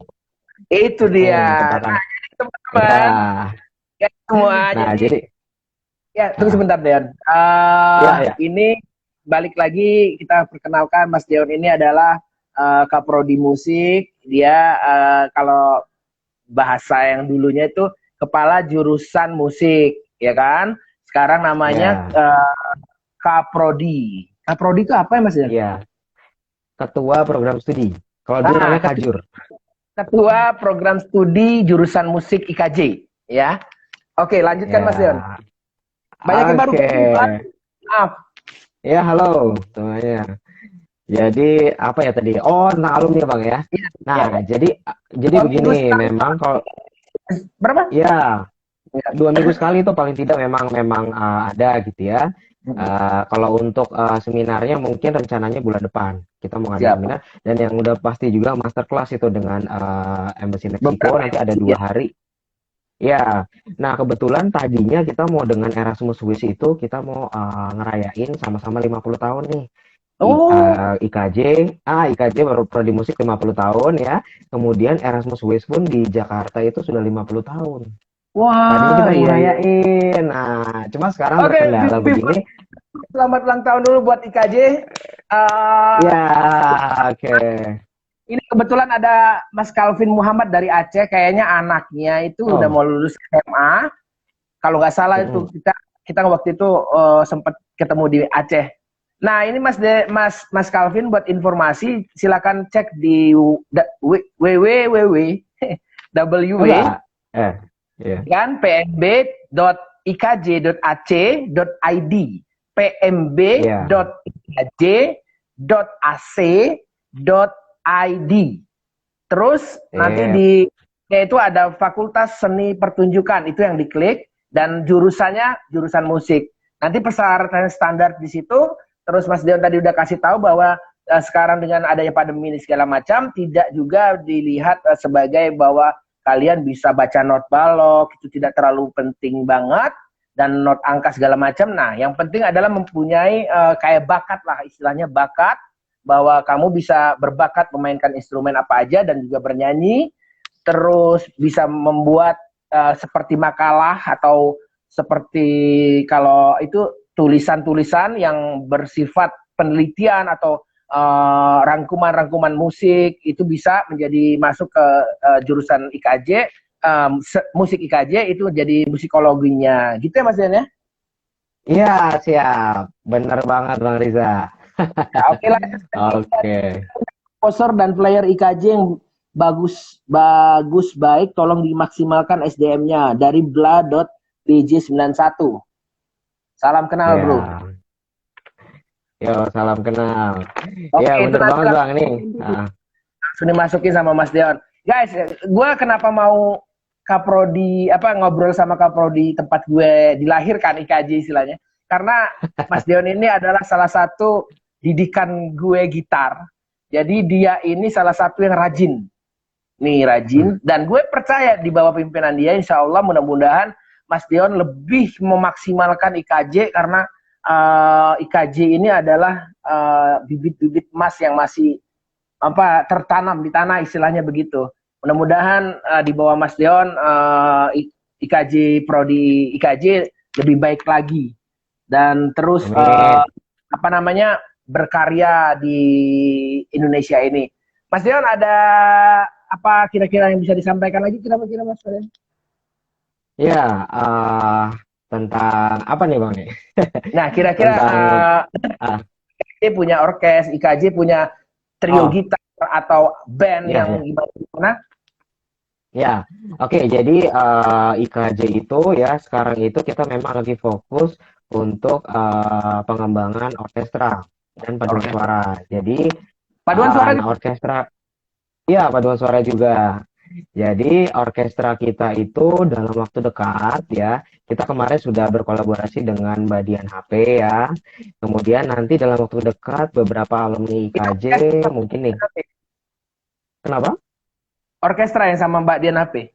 Speaker 1: Itu dia.
Speaker 2: Kita akan,
Speaker 1: Nah, jadi
Speaker 2: ya.
Speaker 1: teman-teman, ya semua.
Speaker 2: Nah
Speaker 1: Jadi,
Speaker 2: jadi,
Speaker 1: ya tunggu
Speaker 2: ah,
Speaker 1: sebentar, Deon.
Speaker 2: ya ya,
Speaker 1: Ini balik lagi kita perkenalkan Mas Deon ini adalah Kaprodi Musik. Dia kalau bahasa yang dulunya itu kepala jurusan musik, ya kan? Sekarang namanya
Speaker 2: ya,
Speaker 1: Kaprodi. Kaprodi itu apa ya Mas Deon?
Speaker 2: ya. Ketua program studi. Kalau dulu
Speaker 1: Ah,
Speaker 2: namanya Kajur.
Speaker 1: Ketua Program Studi Jurusan Musik IKJ, ya. Oke, lanjutkan Mas Deon.
Speaker 2: Ya,
Speaker 1: Banyak yang baru
Speaker 2: oke.
Speaker 1: kenalan. Maaf.
Speaker 2: Ya halo semuanya. Jadi apa ya tadi? Oh tentang alumni bang ya.
Speaker 1: Iya,
Speaker 2: Nah
Speaker 1: iya, iya.
Speaker 2: jadi
Speaker 1: 2 minggu
Speaker 2: begini,
Speaker 1: sekali.
Speaker 2: memang kalau
Speaker 1: Berapa?
Speaker 2: ya
Speaker 1: Ya.
Speaker 2: 2 minggu sekali itu paling tidak memang memang ada gitu ya. Kalau untuk seminarnya mungkin rencananya bulan depan kita mau ngadain
Speaker 1: Siap.
Speaker 2: seminar dan yang udah pasti juga masterclass itu dengan Embassy Meksiko
Speaker 1: Beberapa
Speaker 2: nanti
Speaker 1: yang
Speaker 2: ada
Speaker 1: ya.
Speaker 2: 2 hari. Ya, nah kebetulan tadinya kita mau dengan Erasmus Swiss itu kita mau ngerayain sama-sama 50 tahun nih.
Speaker 1: Oh,
Speaker 2: IKJ, IKJ baru prodi musik 50 tahun ya. Kemudian Erasmus Swiss pun di Jakarta itu sudah 50 tahun. Tadinya
Speaker 1: wah,
Speaker 2: kita mau
Speaker 1: iya, iya.
Speaker 2: ngerayain. Nah, cuma sekarang
Speaker 1: Oke,
Speaker 2: terkendala begini.
Speaker 1: selamat ulang tahun dulu buat IKJ. Eh,
Speaker 2: Ya, oke.
Speaker 1: ini kebetulan ada Mas Calvin Muhammad dari Aceh. Kayaknya anaknya itu udah
Speaker 2: Oh,
Speaker 1: mau lulus SMA. Kalau nggak salah itu
Speaker 2: mm-mm.
Speaker 1: kita waktu itu sempat ketemu di Aceh. Nah, ini Mas Calvin buat informasi silakan cek di www w
Speaker 2: Enggak. Ya,
Speaker 1: kan pmb.ikj.ac.id
Speaker 2: ya,
Speaker 1: pmb.ikj.ac.id. Terus nanti
Speaker 2: ya,
Speaker 1: di itu ada Fakultas Seni Pertunjukan, itu yang diklik, dan jurusannya jurusan musik. Nanti persyaratan standar di situ Terus Mas Dion tadi udah kasih tahu bahwa sekarang dengan adanya pandemi ini segala macam tidak juga dilihat sebagai bahwa kalian bisa baca not balok, itu tidak terlalu penting banget, dan not angka segala macam. Nah, yang penting adalah mempunyai kayak bakat lah, istilahnya bakat, bahwa kamu bisa berbakat memainkan instrumen apa aja dan juga bernyanyi, terus bisa membuat seperti makalah atau seperti kalau itu tulisan-tulisan yang bersifat penelitian atau rangkuman-rangkuman musik, itu bisa menjadi masuk ke jurusan IKJ, musik IKJ itu jadi musikologinya gitu ya Mas Dian ya.
Speaker 2: Iya, siap. Bener banget Bang Riza.
Speaker 1: Ya, oke lah.
Speaker 2: Oke.
Speaker 1: Komposer dan player IKJ yang bagus bagus baik, tolong dimaksimalkan SDM-nya dari bla.bj91. Salam kenal bro.
Speaker 2: Ya. Yo, salam kenal.
Speaker 1: Oke,
Speaker 2: Ya,
Speaker 1: itu
Speaker 2: bener
Speaker 1: nanti
Speaker 2: banget Bang nih.
Speaker 1: langsung dimasukin sama Mas Deon. Guys, gue kenapa mau Kaprodi apa ngobrol sama Kaprodi tempat gue dilahirkan IKJ istilahnya? Karena Mas Deon ini adalah salah satu didikan gue gitar. Jadi dia ini salah satu yang rajin. Nih rajin, dan gue percaya di bawah pimpinan dia insya Allah mudah-mudahan Mas Dion lebih memaksimalkan IKJ, karena IKJ ini adalah bibit-bibit emas yang masih apa tertanam di tanah istilahnya begitu. Mudah-mudahan di bawah Mas Dion IKJ prodi IKJ lebih baik lagi dan terus
Speaker 2: Amin.
Speaker 1: apa namanya berkarya di Indonesia ini. Mas Dion ada apa kira-kira yang bisa disampaikan lagi kira-kira Mas Dion?
Speaker 2: Ya, tentang apa nih Bang nih?
Speaker 1: Nah, kira-kira
Speaker 2: Tentang ah,
Speaker 1: IKJ punya orkes, IKJ punya trio
Speaker 2: oh,
Speaker 1: gitar atau band
Speaker 2: ya
Speaker 1: yang
Speaker 2: ya.
Speaker 1: gimana?
Speaker 2: Ya, oke. Jadi IKJ itu ya sekarang itu kita memang lagi fokus untuk pengembangan orkestra dan paduan
Speaker 1: Orkes.
Speaker 2: suara. Jadi
Speaker 1: Paduan suara.
Speaker 2: nah orkestra, ya paduan suara juga. Jadi orkestra kita itu dalam waktu dekat ya, kita kemarin sudah berkolaborasi dengan Mbak Dian HP ya. Kemudian nanti dalam waktu dekat beberapa alumni
Speaker 1: Itu
Speaker 2: IKJ mungkin nih. Kenapa?
Speaker 1: orkestra yang sama Mbak Dian HP.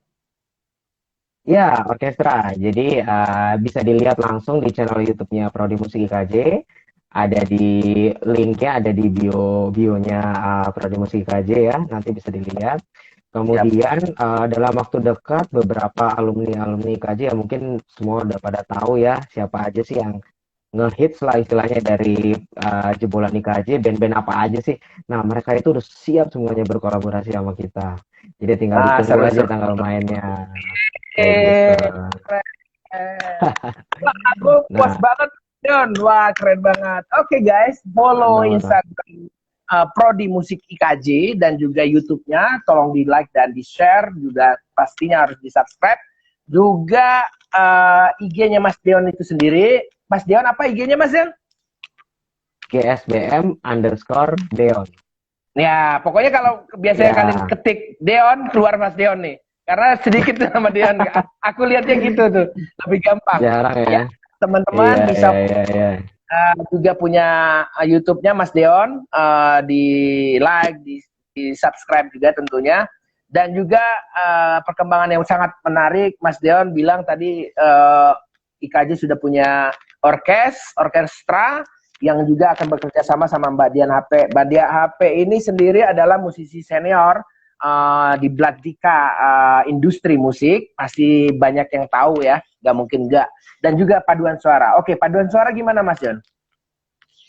Speaker 2: Ya, orkestra. Jadi bisa dilihat langsung di channel YouTube-nya Prodi Musik IKJ. Ada di linknya, ada di bionya Prodi Musik IKJ ya. Nanti bisa dilihat.
Speaker 1: Siap.
Speaker 2: Kemudian dalam waktu dekat beberapa alumni-alumni IKJ ya mungkin semua udah pada tahu ya siapa aja sih yang ngehits lah istilahnya dari jebolan IKJ, band-band apa aja sih. Nah, mereka itu udah siap semuanya berkolaborasi sama kita. Jadi tinggal
Speaker 1: Ah,
Speaker 2: ditunggu aja
Speaker 1: seru-seru.
Speaker 2: tanggal mainnya. Kayak gitu.
Speaker 1: Eh, keren. Wah, aku puas
Speaker 2: Nah,
Speaker 1: banget, Don. Wah, keren banget. Oke, guys, follow
Speaker 2: mantap.
Speaker 1: Instagram Prodi Musik IKJ dan juga YouTube-nya. Tolong di like dan di share. Juga pastinya harus di subscribe. Juga IG-nya Mas Dion itu sendiri. Mas Dion apa IG-nya Mas Dion?
Speaker 2: GSBM_Deon.
Speaker 1: Ya, pokoknya kalau biasanya kalian
Speaker 2: Ya,
Speaker 1: ketik Deon, keluar Mas Deon nih. Karena sedikit sama Deon. Aku lihatnya gitu tuh, lebih gampang.
Speaker 2: jarang
Speaker 1: Ya,
Speaker 2: ya. Iya,
Speaker 1: teman-teman bisa
Speaker 2: iya, iya, iya.
Speaker 1: juga punya YouTube-nya Mas Deon, di like, di subscribe juga tentunya. Dan juga perkembangan yang sangat menarik, Mas Deon bilang tadi IKJ sudah punya orkestra yang juga akan bekerja sama sama Mbak Dian HP. Mbak Dian HP ini sendiri adalah musisi senior di Bladika industri musik, pasti banyak yang tahu ya, nggak mungkin nggak. Dan juga paduan suara. Oke, paduan suara gimana Mas John?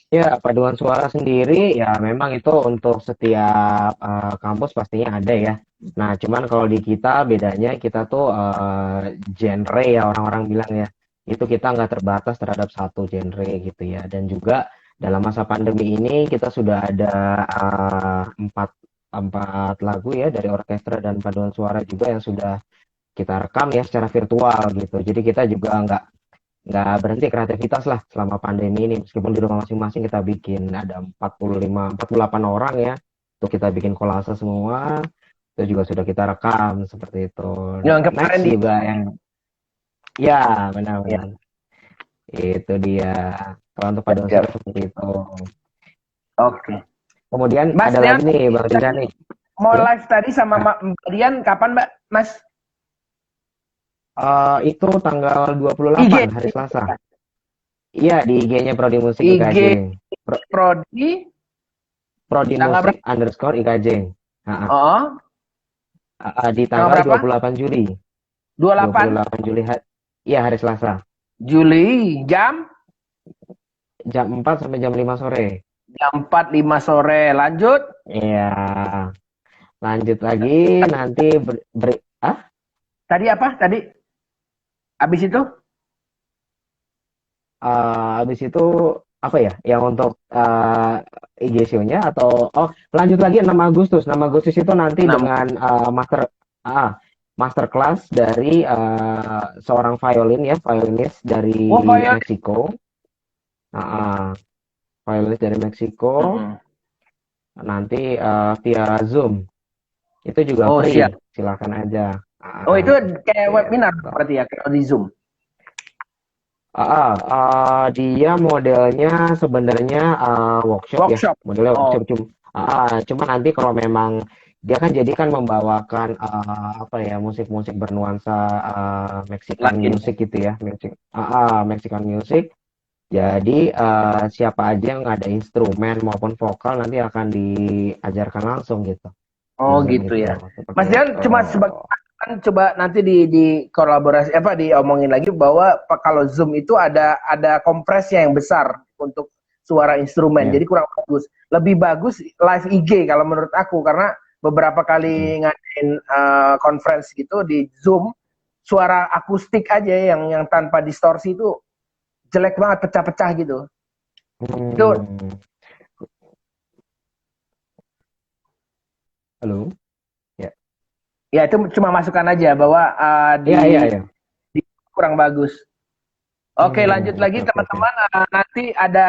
Speaker 2: Ya, paduan suara sendiri ya memang itu untuk setiap kampus pastinya ada ya. Nah, cuman kalau di kita bedanya kita tuh genre ya orang-orang bilang ya. Itu kita nggak terbatas terhadap satu genre gitu ya. Dan juga dalam masa pandemi ini kita sudah ada empat lagu ya dari orkestra dan paduan suara juga yang sudah kita rekam ya secara virtual gitu. Jadi kita juga nggak berhenti kreativitas lah selama pandemi ini, meskipun di rumah masing-masing kita bikin ada 48 orang ya untuk kita bikin kolase semua, itu juga sudah kita rekam seperti itu.
Speaker 1: Yang kemarin
Speaker 2: Next
Speaker 1: di
Speaker 2: juga yang ya
Speaker 1: ya.
Speaker 2: benar-benar Itu dia. Kalau untuk
Speaker 1: Siap,
Speaker 2: paduan
Speaker 1: siap.
Speaker 2: suara seperti itu.
Speaker 1: Oke.
Speaker 2: Kemudian
Speaker 1: Mas
Speaker 2: ada
Speaker 1: Dian
Speaker 2: lagi nih Bang Riza nih.
Speaker 1: mau
Speaker 2: Ya.
Speaker 1: live tadi sama
Speaker 2: Nah,
Speaker 1: Mbak Dian kapan Mbak? Mas
Speaker 2: itu tanggal 28
Speaker 1: IG
Speaker 2: hari Selasa. Iya, di IG-nya Prodi Musik IKJ.
Speaker 1: IG
Speaker 2: Pro,
Speaker 1: Prodi
Speaker 2: Prodi
Speaker 1: tanggal
Speaker 2: Musik
Speaker 1: berapa?
Speaker 2: underscore IKJ. Ha-ha.
Speaker 1: Oh,
Speaker 2: Di
Speaker 1: tanggal
Speaker 2: tanggal
Speaker 1: berapa?
Speaker 2: 28 Juli.
Speaker 1: 28
Speaker 2: 28 Juli. Iya, hari Selasa.
Speaker 1: Juli
Speaker 2: Jam 4 sampai jam 5 sore.
Speaker 1: jam 4 5 sore. Lanjut.
Speaker 2: Iya. Lanjut lagi nanti ah,
Speaker 1: Tadi apa? Tadi habis itu?
Speaker 2: habis itu apa ya? Yang untuk IG show-nya atau lanjut lagi 6 Agustus. 6 Agustus itu nanti
Speaker 1: 6.
Speaker 2: dengan master class dari seorang violinis
Speaker 1: Oh,
Speaker 2: dari
Speaker 1: Fire.
Speaker 2: Meksiko. Ah, violinis dari Meksiko
Speaker 1: Mm-mm.
Speaker 2: nanti via Zoom. Itu juga
Speaker 1: Oh,
Speaker 2: free,
Speaker 1: siap.
Speaker 2: silakan aja.
Speaker 1: Oh, itu kayak webinar
Speaker 2: Gitu.
Speaker 1: berarti ya, kayak di Zoom.
Speaker 2: Dia modelnya sebenarnya workshop ya,
Speaker 1: Workshop.
Speaker 2: modelnya
Speaker 1: Oh,
Speaker 2: workshop cuma nanti kalau memang dia kan jadi kan membawakan apa ya musik-musik bernuansa Mexican
Speaker 1: lain.
Speaker 2: music gitu ya, Mexican music. Jadi siapa aja yang ada instrumen maupun vokal nanti akan diajarkan langsung gitu di
Speaker 1: Oh,
Speaker 2: Zoom
Speaker 1: gitu
Speaker 2: gitu,
Speaker 1: ya.
Speaker 2: seperti
Speaker 1: Mas Dian
Speaker 2: itu.
Speaker 1: cuma sebagai coba nanti di kolaborasi apa diomongin lagi bahwa kalau Zoom itu ada kompresnya yang besar untuk suara instrumen.
Speaker 2: Ya.
Speaker 1: Jadi kurang bagus. Lebih bagus live IG kalau menurut aku karena beberapa
Speaker 2: Mm.
Speaker 1: kali ngadain conference gitu di Zoom suara akustik aja yang tanpa distorsi itu jelek banget, pecah-pecah gitu. Itu
Speaker 2: Hmm. Halo? Ya.
Speaker 1: ya itu cuma masukan aja bahwa
Speaker 2: Iya, iya, iya.
Speaker 1: di kurang bagus. Oke, lanjut
Speaker 2: Oke,
Speaker 1: lagi
Speaker 2: oke, oke.
Speaker 1: teman-teman. Nanti ada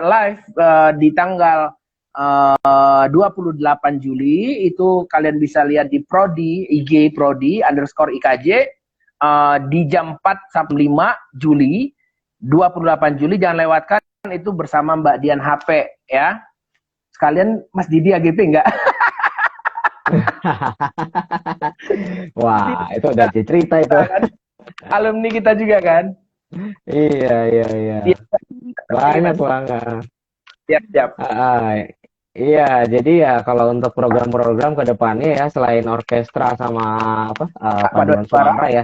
Speaker 1: live di tanggal 28 Juli. Itu kalian bisa lihat di Prodi, IG Prodi underscore IKJ di jam 4 sampai 5 Juli. 28 Juli jangan lewatkan itu bersama Mbak Dian HP ya. Sekalian Mas Didi AGP enggak?
Speaker 2: Wah, itu udah cerita itu.
Speaker 1: Kan? Alumni kita juga kan?
Speaker 2: Iya, iya, iya.
Speaker 1: Iya,
Speaker 2: Banyak
Speaker 1: Mas.
Speaker 2: banget.
Speaker 1: Siap, siap.
Speaker 2: Iya, jadi ya kalau untuk program-program ke depannya ya selain orkestra sama apa
Speaker 1: Paduan
Speaker 2: paduan
Speaker 1: suara.
Speaker 2: suara ya,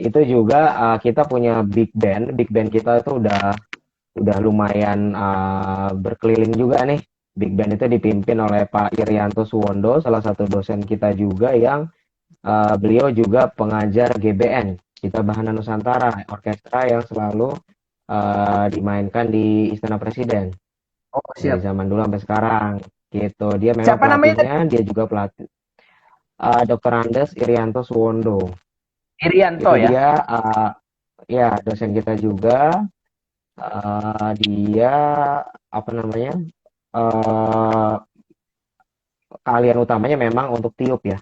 Speaker 2: itu juga kita punya big band. Big band kita itu udah lumayan berkeliling juga nih. Big band itu dipimpin oleh Pak Irianto Suwondo, salah satu dosen kita juga yang beliau juga pengajar GBN, Gita Bahana Nusantara, orkestra yang selalu dimainkan di Istana Presiden
Speaker 1: Oh,
Speaker 2: dari
Speaker 1: siap.
Speaker 2: zaman dulu sampai sekarang. Gitu. Dia memang
Speaker 1: Siapa namanya?
Speaker 2: pelatihnya, dia juga pelatih. Dr. Andes Irianto Suwondo.
Speaker 1: Irianto
Speaker 2: Itu
Speaker 1: ya.
Speaker 2: dia ya dosen kita juga. Dia apa namanya? eh Keahlian utamanya memang untuk tiup ya.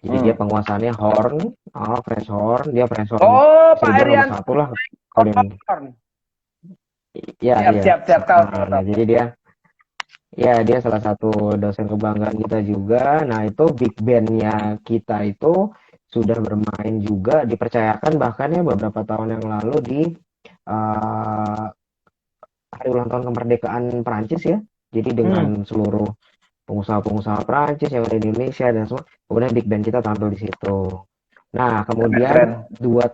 Speaker 2: Jadi dia penguasaannya horn, French horn, dia French horn
Speaker 1: Oh,
Speaker 2: bisa
Speaker 1: Pak
Speaker 2: dibilang nomor
Speaker 1: Irianto.
Speaker 2: satu lah kalau yang ya
Speaker 1: Siap,
Speaker 2: iya.
Speaker 1: siap, siap. Tahu, tahu,
Speaker 2: Nah
Speaker 1: tahu.
Speaker 2: jadi dia salah satu dosen kebanggaan kita juga. Nah itu big bandnya kita itu sudah bermain juga dipercayakan bahkan ya beberapa tahun yang lalu di uh, hari ulang tahun kemerdekaan Perancis ya. Jadi dengan
Speaker 1: Hmm.
Speaker 2: seluruh pengusaha-pengusaha Perancis yang ada di Indonesia dan semua, kemudian big band kita tampil di situ. Nah,
Speaker 1: Keren,
Speaker 2: kemudian
Speaker 1: keren.
Speaker 2: 2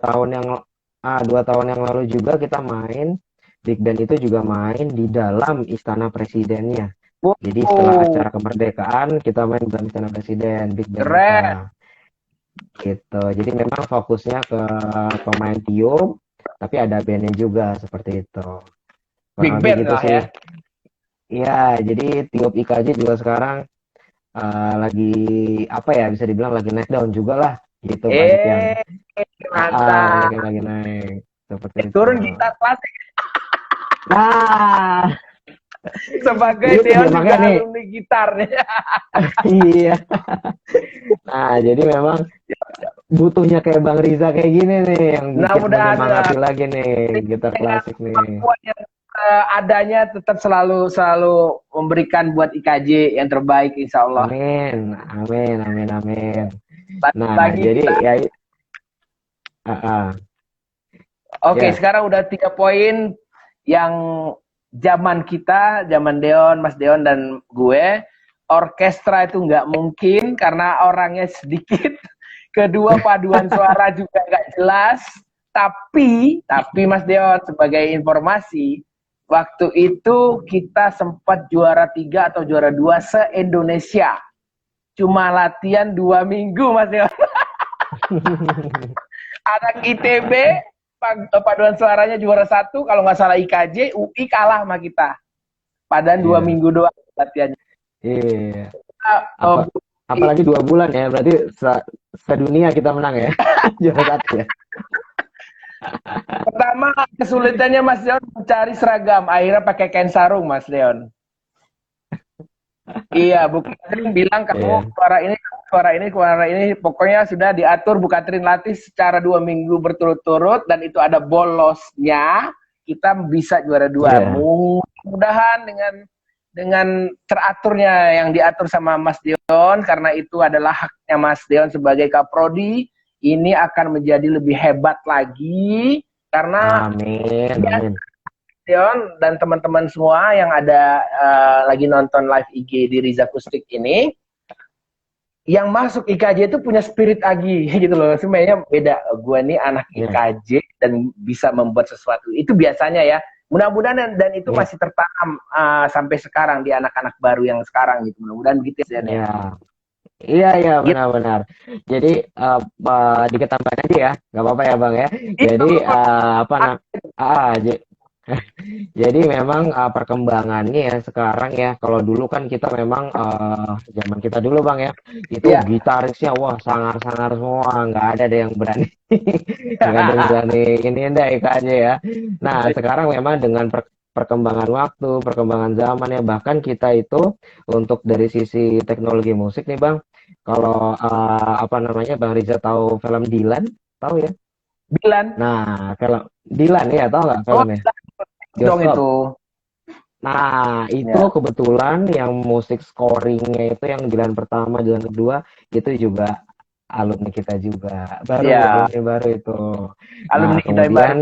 Speaker 2: tahun yang lalu juga kita main big band itu juga main di dalam Istana Presidennya. Jadi setelah
Speaker 1: Wow,
Speaker 2: acara kemerdekaan kita main di dalam Istana Presiden big band kita
Speaker 1: keren.
Speaker 2: gitu. Jadi memang fokusnya ke pemain tiup, tapi ada bandnya juga seperti itu. Kurang
Speaker 1: Big
Speaker 2: lebih
Speaker 1: band
Speaker 2: gitu
Speaker 1: lah
Speaker 2: sih.
Speaker 1: ya.
Speaker 2: Iya, jadi tiup IKJ juga sekarang lagi apa ya bisa dibilang lagi naik daun juga lah gitu banyak yang
Speaker 1: Eh,
Speaker 2: banyak
Speaker 1: mantap.
Speaker 2: yang lagi naik seperti itu.
Speaker 1: Turun gitar klasik.
Speaker 2: Nah,
Speaker 1: Sebagai
Speaker 2: Itu
Speaker 1: Deon
Speaker 2: dia
Speaker 1: juga
Speaker 2: makanya nih.
Speaker 1: alumni gitar nih.
Speaker 2: Iya. Nah, jadi memang butuhnya kayak Bang Riza kayak gini nih yang bikin
Speaker 1: Mudah-mudahan
Speaker 2: menyemangati lagi nih gitar klasik nih.
Speaker 1: kemampuan yang adanya tetap selalu selalu memberikan buat IKJ yang terbaik insya Allah.
Speaker 2: Amin, amin, amin, amin. Nah,
Speaker 1: Lagi
Speaker 2: jadi
Speaker 1: kita,
Speaker 2: ya,
Speaker 1: oke,
Speaker 2: ya,
Speaker 1: sekarang udah 3 poin yang zaman kita, zaman Deon, Mas Deon dan gue, orkestra itu nggak mungkin karena orangnya sedikit. Kedua, paduan suara juga nggak jelas. Tapi Mas Deon, sebagai informasi, waktu itu kita sempat juara 3 atau juara 2 se-Indonesia. Cuma latihan 2 minggu, Mas Deon. Anak ITB, paduan suaranya juara 1, kalau nggak salah IKJ, UI kalah sama kita. Padahal 2 minggu
Speaker 2: iya,
Speaker 1: doang latihannya.
Speaker 2: iya. Apa,
Speaker 1: Uh,
Speaker 2: apalagi 2 bulan ya, berarti sedunia kita menang ya, juara satu ya.
Speaker 1: Pertama kesulitannya Mas Leon mencari seragam, akhirnya pakai kain sarung Mas Leon. Iya, Bu Katrin bilang kamu
Speaker 2: Iya,
Speaker 1: suara ini, pokoknya sudah diatur Bu Katrin latih secara 2 minggu berturut-turut dan itu ada bolosnya, kita bisa juara 2.
Speaker 2: iya,
Speaker 1: Mudah-mudahan dengan teraturnya yang diatur sama Mas Dion, karena itu adalah haknya Mas Dion sebagai Kaprodi, ini akan menjadi lebih hebat lagi karena
Speaker 2: amin,
Speaker 1: ya,
Speaker 2: amin.
Speaker 1: Dion dan teman-teman semua yang ada lagi nonton live IG di Riza Kustik ini, yang masuk IKJ itu punya spirit Agi gitu loh. Sebenarnya beda. Gue nih anak
Speaker 2: Iya,
Speaker 1: IKJ dan bisa membuat sesuatu. Itu biasanya ya. Mudah-mudahan dan itu
Speaker 2: iya,
Speaker 1: masih tertanam sampai sekarang di anak-anak baru yang sekarang gitu. Mudah-mudahan begitu ya.
Speaker 2: iya. Iya, iya,
Speaker 1: Gitu.
Speaker 2: benar-benar. Jadi dikit tambahin aja ya, nggak apa-apa ya Bang ya.
Speaker 1: Itu
Speaker 2: Jadi apa jadi memang perkembangannya ya sekarang ya. Kalau dulu kan kita memang zaman kita dulu Bang ya, itu
Speaker 1: ya.
Speaker 2: gitarisnya wah sangar-sangar semua, nggak ada deh yang berani, nggak ada yang berani ini deh aja ya. Nah sekarang memang dengan perkembangan waktu, perkembangan zaman ya, bahkan kita itu untuk dari sisi teknologi musik nih Bang, kalau apa namanya Bang Riza tahu film Dilan, tahu ya?
Speaker 1: Bilan.
Speaker 2: Nah, film Dilan ya, tahu nggak
Speaker 1: Oh,
Speaker 2: filmnya?
Speaker 1: dong
Speaker 2: Bioskop.
Speaker 1: itu.
Speaker 2: Nah, itu
Speaker 1: Ya.
Speaker 2: kebetulan yang musik scoringnya itu yang Dilan pertama, Dilan kedua itu juga alumni kita juga, baru
Speaker 1: Ya.
Speaker 2: alumni baru itu. Nah,
Speaker 1: Alumni kita yang baru.
Speaker 2: kemudian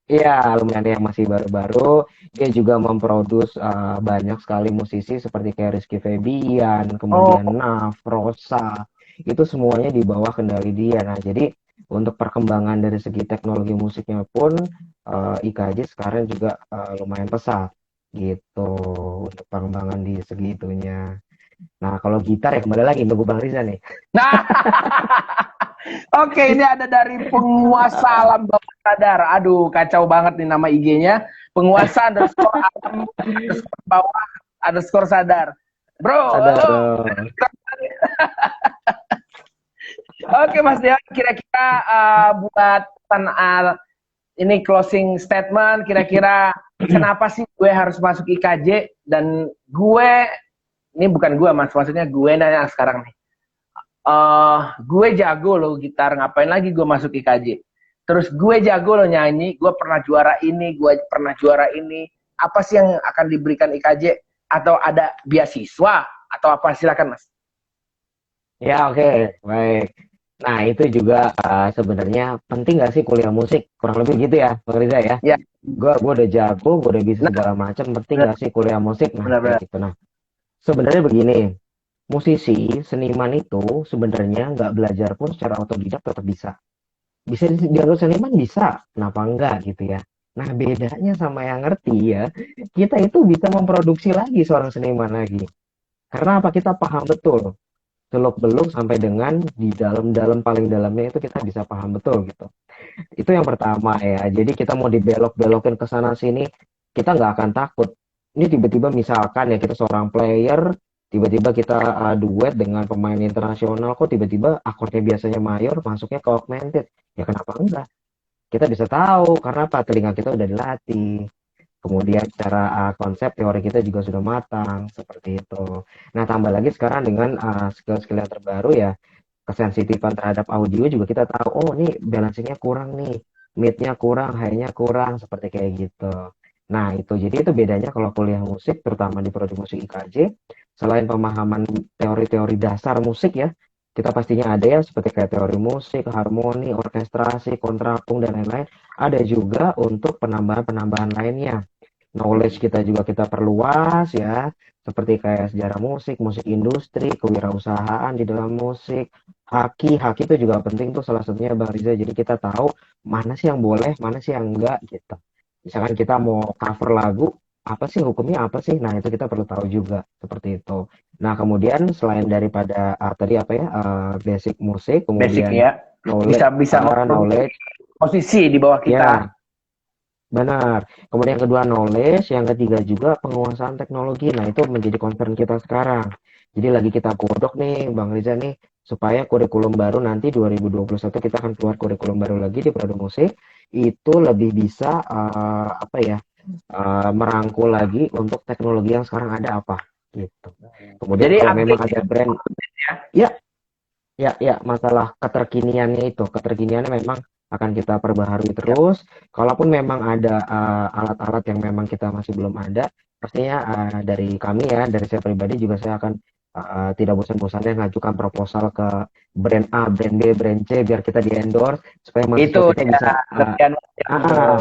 Speaker 2: iya alumni yang masih baru-baru, dia juga memproduksi banyak sekali musisi seperti kayak Rizky Febian,
Speaker 1: Oh,
Speaker 2: kemudian Nav, Rosa, itu semuanya di bawah kendali dia. Nah, jadi untuk perkembangan dari segi teknologi musiknya pun IKJ sekarang juga lumayan pesat gitu untuk perkembangan di segi itunya. Nah, kalau gitar ya kembali lagi ke Bang Riza nih.
Speaker 1: nah, oke, ini ada dari penguasa alam bawah sadar. Aduh, kacau banget nih nama IG-nya. Penguasa underscore alam underscore bawah underscore sadar. Bro,
Speaker 2: Sadar
Speaker 1: halo.
Speaker 2: dong.
Speaker 1: Oke, Mas Dewan, kira-kira buat ini closing statement, kira-kira kenapa sih gue harus masuk IKJ dan gue, ini bukan gue mas, maksudnya gue nanya sekarang nih. Gue jago loh gitar, ngapain lagi gue masuk IKJ? Terus gue jago loh nyanyi, gue pernah juara ini, gue pernah juara ini. Apa sih yang akan diberikan IKJ? Atau ada beasiswa? Atau apa? Silakan mas.
Speaker 2: Ya, oke, baik. Nah, itu juga sebenarnya penting nggak sih kuliah musik? Kurang lebih gitu ya, Bang Riza ya.
Speaker 1: Ya,
Speaker 2: Gua udah jago, gue udah bisa
Speaker 1: nah,
Speaker 2: segala macam. Penting
Speaker 1: benar,
Speaker 2: nggak sih kuliah musik? Nah, kayak
Speaker 1: benar.
Speaker 2: gitu. Nah, sebenarnya begini, musisi, seniman itu sebenarnya nggak belajar pun secara otodidak tetap bisa. Bisa dianggap seniman bisa, kenapa enggak gitu ya. Nah, bedanya sama yang ngerti ya, kita itu bisa memproduksi lagi seorang seniman lagi. Karena apa? Kita paham betul seluk-beluk sampai dengan di dalam-dalam paling dalamnya itu kita bisa paham betul gitu. Itu yang pertama ya. Jadi kita mau dibelok-belokin ke sana sini, kita nggak akan takut. Ini tiba-tiba misalkan ya kita seorang player, tiba-tiba kita duet dengan pemain internasional, kok tiba-tiba akordnya biasanya mayor, masuknya ke augmented. Ya kenapa enggak? Kita bisa tahu karena apa? Telinga kita udah dilatih. Kemudian secara konsep teori kita juga sudah matang seperti itu. Nah, tambah lagi sekarang dengan skill-skill yang terbaru ya, kesensitifan terhadap audio juga kita tahu, oh nih balancingnya kurang nih, mid-nya kurang, high-nya kurang, seperti kayak gitu. Nah, itu jadi itu bedanya kalau kuliah musik, terutama di prodi musik IKJ, selain pemahaman teori-teori dasar musik ya, kita pastinya ada ya seperti kayak teori musik, harmoni, orkestrasi, kontrapung, dan lain-lain. Ada juga untuk penambahan-penambahan lainnya. Knowledge kita juga kita perluas ya, seperti kayak sejarah musik, musik industri, kewirausahaan di dalam musik, haki itu juga penting tuh salah satunya Bang Riza. Jadi kita tahu mana sih yang boleh, mana sih yang enggak gitu. Misalkan kita mau cover lagu, apa sih hukumnya apa sih? Nah, itu kita perlu tahu juga seperti itu. Nah, kemudian selain daripada tadi apa ya, basic musik,
Speaker 1: Basic
Speaker 2: kemudian
Speaker 1: ya.
Speaker 2: knowledge,
Speaker 1: Bisa
Speaker 2: knowledge,
Speaker 1: posisi di bawah
Speaker 2: ya
Speaker 1: kita.
Speaker 2: benar. Kemudian yang kedua knowledge, yang ketiga juga penguasaan teknologi. Nah, itu menjadi concern kita sekarang. Jadi lagi kita godok nih, Bang Riza nih, supaya kurikulum baru nanti 2021 kita akan keluar kurikulum baru lagi di Prodi Musik, itu lebih bisa apa ya, merangkul lagi untuk teknologi yang sekarang ada apa gitu. Kemudian
Speaker 1: Jadi
Speaker 2: kalau memang
Speaker 1: update
Speaker 2: ada brand,
Speaker 1: ya.
Speaker 2: ya ya, masalah keterkiniannya itu, keterkiniannya memang akan kita perbaharui terus. Kalaupun memang ada alat-alat yang memang kita masih belum ada, pastinya dari kami ya, dari saya pribadi juga saya akan tidak bosan-bosannya ngajukan proposal ke brand A, brand B, brand C, biar kita di endorse supaya mahasiswa
Speaker 1: Itu
Speaker 2: kita
Speaker 1: dia
Speaker 2: bisa
Speaker 1: kelebihan Mas Dion itu.
Speaker 2: uh,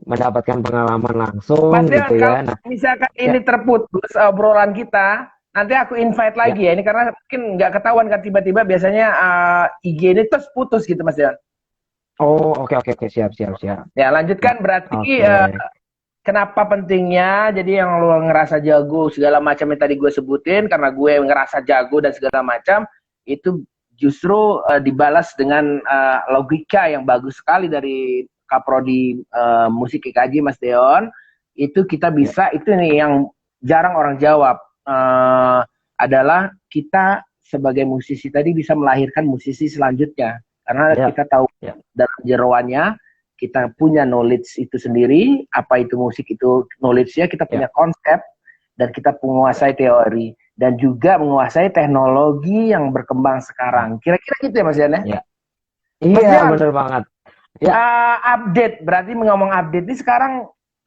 Speaker 2: mendapatkan pengalaman langsung
Speaker 1: Mas Dion,
Speaker 2: gitu
Speaker 1: kalau
Speaker 2: ya. Nah,
Speaker 1: misalkan
Speaker 2: ya,
Speaker 1: ini terputus obrolan kita, nanti aku invite
Speaker 2: ya.
Speaker 1: lagi ya. Ini karena mungkin nggak ketahuan kan tiba-tiba biasanya IG ini terus putus gitu Mas Dion.
Speaker 2: Oh, oke, oke, oke, siap, siap, siap.
Speaker 1: Ya lanjutkan berarti
Speaker 2: Oke.
Speaker 1: kenapa pentingnya? Jadi yang lu ngerasa jago segala macam yang tadi gue sebutin karena gue ngerasa jago dan segala macam itu justru dibalas dengan logika yang bagus sekali dari Kaprodi Musik IKJ Mas Deon. Itu kita
Speaker 2: Ya,
Speaker 1: bisa itu nih yang jarang orang jawab adalah kita sebagai musisi tadi bisa melahirkan musisi selanjutnya karena
Speaker 2: ya,
Speaker 1: kita tahu
Speaker 2: ya,
Speaker 1: dalam jeroannya kita punya knowledge itu sendiri, apa itu musik itu knowledge-nya, kita
Speaker 2: ya.
Speaker 1: punya konsep, dan kita menguasai teori, dan juga menguasai teknologi yang berkembang sekarang. Kira-kira gitu ya Mas Dian ya?
Speaker 2: Ya,
Speaker 1: Mas
Speaker 2: iya
Speaker 1: Dian,
Speaker 2: bener banget. Ya,
Speaker 1: update, berarti ngomong update, ini sekarang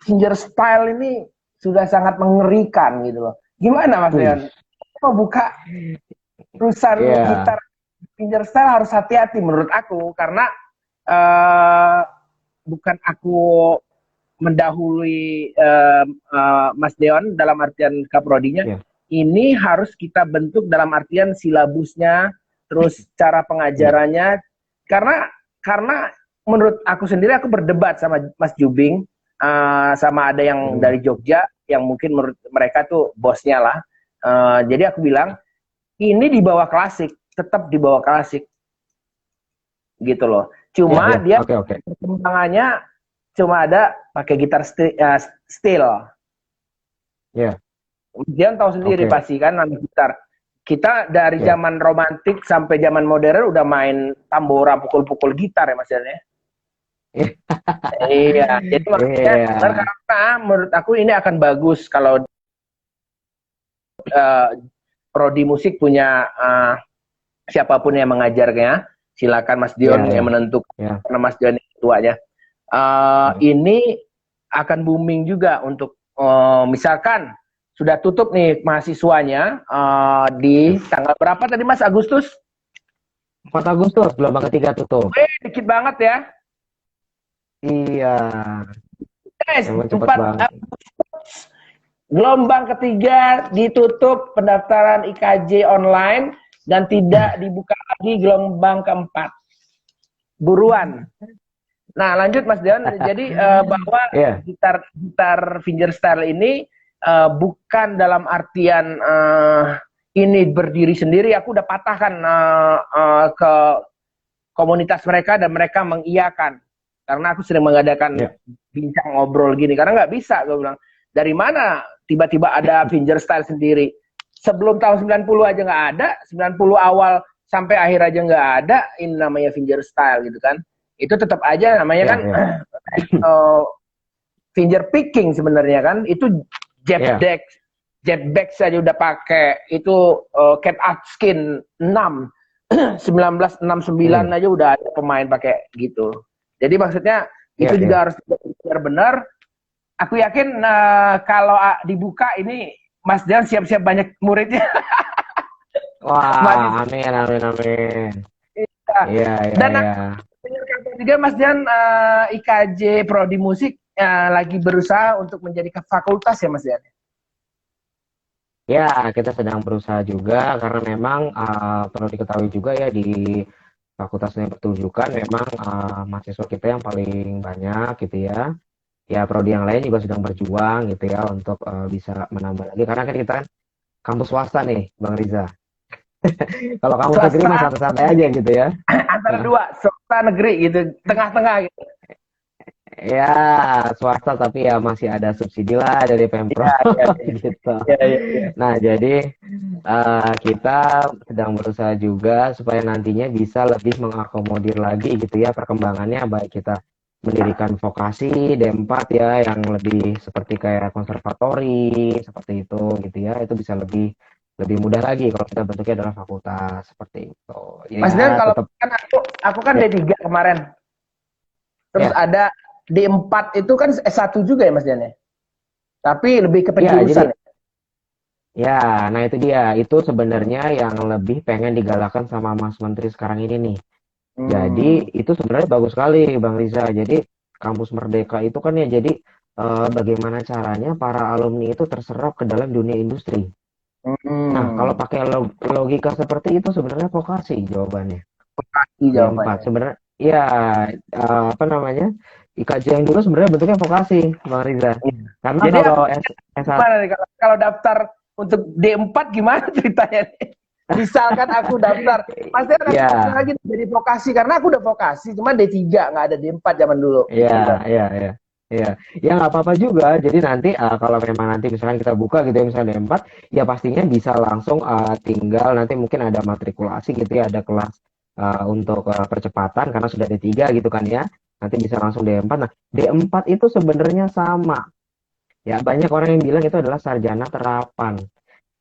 Speaker 1: fingerstyle ini sudah sangat mengerikan gitu loh. Gimana Mas
Speaker 2: wih,
Speaker 1: Dian? Mau buka perusahaan
Speaker 2: iya,
Speaker 1: gitar fingerstyle harus hati-hati menurut aku, karena uh, bukan aku mendahului Mas Deon dalam artian kaprodinya,
Speaker 2: iya,
Speaker 1: ini harus kita bentuk dalam artian silabusnya, terus cara
Speaker 2: iya,
Speaker 1: pengajarannya, karena karena menurut aku sendiri aku berdebat sama Mas Jubing, sama ada yang
Speaker 2: mm,
Speaker 1: dari Jogja yang mungkin menurut mereka tuh bosnya lah. Jadi aku bilang ini di bawah klasik, tetap di bawah klasik gitu loh.
Speaker 2: iya,
Speaker 1: Cuma
Speaker 2: iya,
Speaker 1: dia
Speaker 2: oke, oke,
Speaker 1: perkembangannya cuma ada pakai gitar steel.
Speaker 2: iya,
Speaker 1: Dia tahu sendiri
Speaker 2: oke,
Speaker 1: pasti kan main gitar. Kita dari
Speaker 2: iya,
Speaker 1: zaman romantik sampai zaman modern udah main tambora pukul-pukul gitar ya Mas Yan ya. Iya, jadi makanya
Speaker 2: iya,
Speaker 1: karena menurut aku ini akan bagus kalau uh, prodi musik punya siapapun yang mengajarnya, silakan Mas
Speaker 2: iya,
Speaker 1: Dion
Speaker 2: iya,
Speaker 1: yang menentukan
Speaker 2: iya,
Speaker 1: karena Mas Dion itu tuanya.
Speaker 2: mm,
Speaker 1: Ini akan booming juga untuk misalkan sudah tutup nih mahasiswanya
Speaker 2: iya.
Speaker 1: di tanggal berapa tadi Mas Agustus?
Speaker 2: 4 Agustus gelombang ketiga tutup.
Speaker 1: Dikit banget ya.
Speaker 2: Iya,
Speaker 1: Guys,
Speaker 2: emang cepet
Speaker 1: 4
Speaker 2: banget.
Speaker 1: gelombang ketiga ditutup pendaftaran IKJ online dan tidak dibuka lagi gelombang keempat. Buruan. Nah, lanjut Mas Dion. Jadi bahwa
Speaker 2: Iya,
Speaker 1: gitar fingerstyle ini bukan dalam artian ini berdiri sendiri. Aku udah patahkan ke komunitas mereka dan mereka mengiyakan. Karena aku sering mengadakan
Speaker 2: iya,
Speaker 1: bincang ngobrol gini. Karena nggak bisa, gue bilang. Dari mana tiba-tiba ada fingerstyle sendiri? Sebelum tahun 90 aja nggak ada, 90 awal sampai akhir aja nggak ada, ini namanya fingerstyle gitu kan. Itu tetap aja namanya
Speaker 2: iya,
Speaker 1: kan
Speaker 2: iya,
Speaker 1: uh, finger picking sebenarnya kan. Itu Jeff
Speaker 2: Iya.
Speaker 1: Beck, Jeff Beck saja udah pakai itu Cat Atkin 6 1969
Speaker 2: Hmm.
Speaker 1: aja udah ada pemain pakai gitu. Jadi maksudnya
Speaker 2: Iya,
Speaker 1: itu
Speaker 2: iya.
Speaker 1: juga harus benar-benar. Aku yakin kalau dibuka ini Mas Jan siap-siap banyak muridnya.
Speaker 2: Wah,
Speaker 1: Mahasiswa.
Speaker 2: amin, amin, amin.
Speaker 1: Iya.
Speaker 2: Iya, iya,
Speaker 1: Dan
Speaker 2: iya.
Speaker 1: aku dengar kabar juga Mas Jan IKJ Prodi Musik lagi berusaha untuk menjadi fakultas ya Mas Jan.
Speaker 2: Ya, kita sedang berusaha juga karena memang perlu diketahui juga ya di Fakultas Seni Pertunjukan memang mahasiswa kita yang paling banyak gitu ya. Ya, prodi yang lain juga sedang berjuang gitu ya untuk bisa menambah lagi karena kan kita kan kampus swasta nih, Bang Riza. Kalau kampus negeri mah
Speaker 1: Swasta
Speaker 2: santai-santai aja gitu ya.
Speaker 1: antara dua, swasta negeri gitu, tengah-tengah gitu.
Speaker 2: Ya, swasta tapi ya masih ada subsidi lah dari Pemprov
Speaker 1: Iya, iya,
Speaker 2: gitu.
Speaker 1: iya, iya, iya.
Speaker 2: Nah, jadi kita sedang berusaha juga supaya nantinya bisa lebih mengakomodir lagi gitu ya perkembangannya baik kita mendirikan vokasi D4 ya yang lebih seperti kayak konservatori seperti itu gitu ya. Itu bisa lebih lebih mudah lagi kalau kita bentuknya adalah fakultas seperti itu.
Speaker 1: Mas Jan,
Speaker 2: Ya,
Speaker 1: kalau
Speaker 2: tetap
Speaker 1: kan aku kan
Speaker 2: ya,
Speaker 1: D3 kemarin. Terus
Speaker 2: ya.
Speaker 1: ada D4 itu kan S1 juga ya Mas Jan ya. Tapi lebih ke
Speaker 2: Ya, jadi
Speaker 1: penjurusan ya.
Speaker 2: ya, nah itu dia. Itu sebenarnya yang lebih pengen digalakkan sama Mas Menteri sekarang ini nih. Jadi
Speaker 1: Hmm.
Speaker 2: itu sebenarnya bagus sekali Bang Riza. Jadi kampus Merdeka itu kan ya jadi bagaimana caranya para alumni itu terserap ke dalam dunia industri. Nah, kalau
Speaker 1: Hmm.
Speaker 2: pakai logika seperti itu sebenarnya vokasi jawabannya.
Speaker 1: Ini
Speaker 2: D4
Speaker 1: jawabannya.
Speaker 2: sebenarnya ya apa namanya? IKJ yang dulu sebenarnya bentuknya vokasi Bang Riza.
Speaker 1: Iya.
Speaker 2: Karena
Speaker 1: Jadi
Speaker 2: kalau
Speaker 1: aku
Speaker 2: S1
Speaker 1: gimana nih kalau daftar untuk D4 gimana ceritanya nih? Misalkan aku daftar, Mas Jan aku bisa
Speaker 2: ya,
Speaker 1: lagi jadi vokasi karena aku udah vokasi, cuma D3 nggak ada D4 zaman dulu.
Speaker 2: iya,
Speaker 1: Gimana?
Speaker 2: iya, iya. Iya, ya nggak apa-apa juga. Jadi nanti kalau memang nanti misalkan kita buka gitu ya misalnya D4, ya pastinya bisa langsung tinggal nanti mungkin ada matrikulasi gitu ya, ada kelas untuk percepatan karena sudah D3 gitu kan ya. Nanti bisa langsung D4. Nah, D4 itu sebenarnya sama. Ya, banyak orang yang bilang itu adalah sarjana terapan.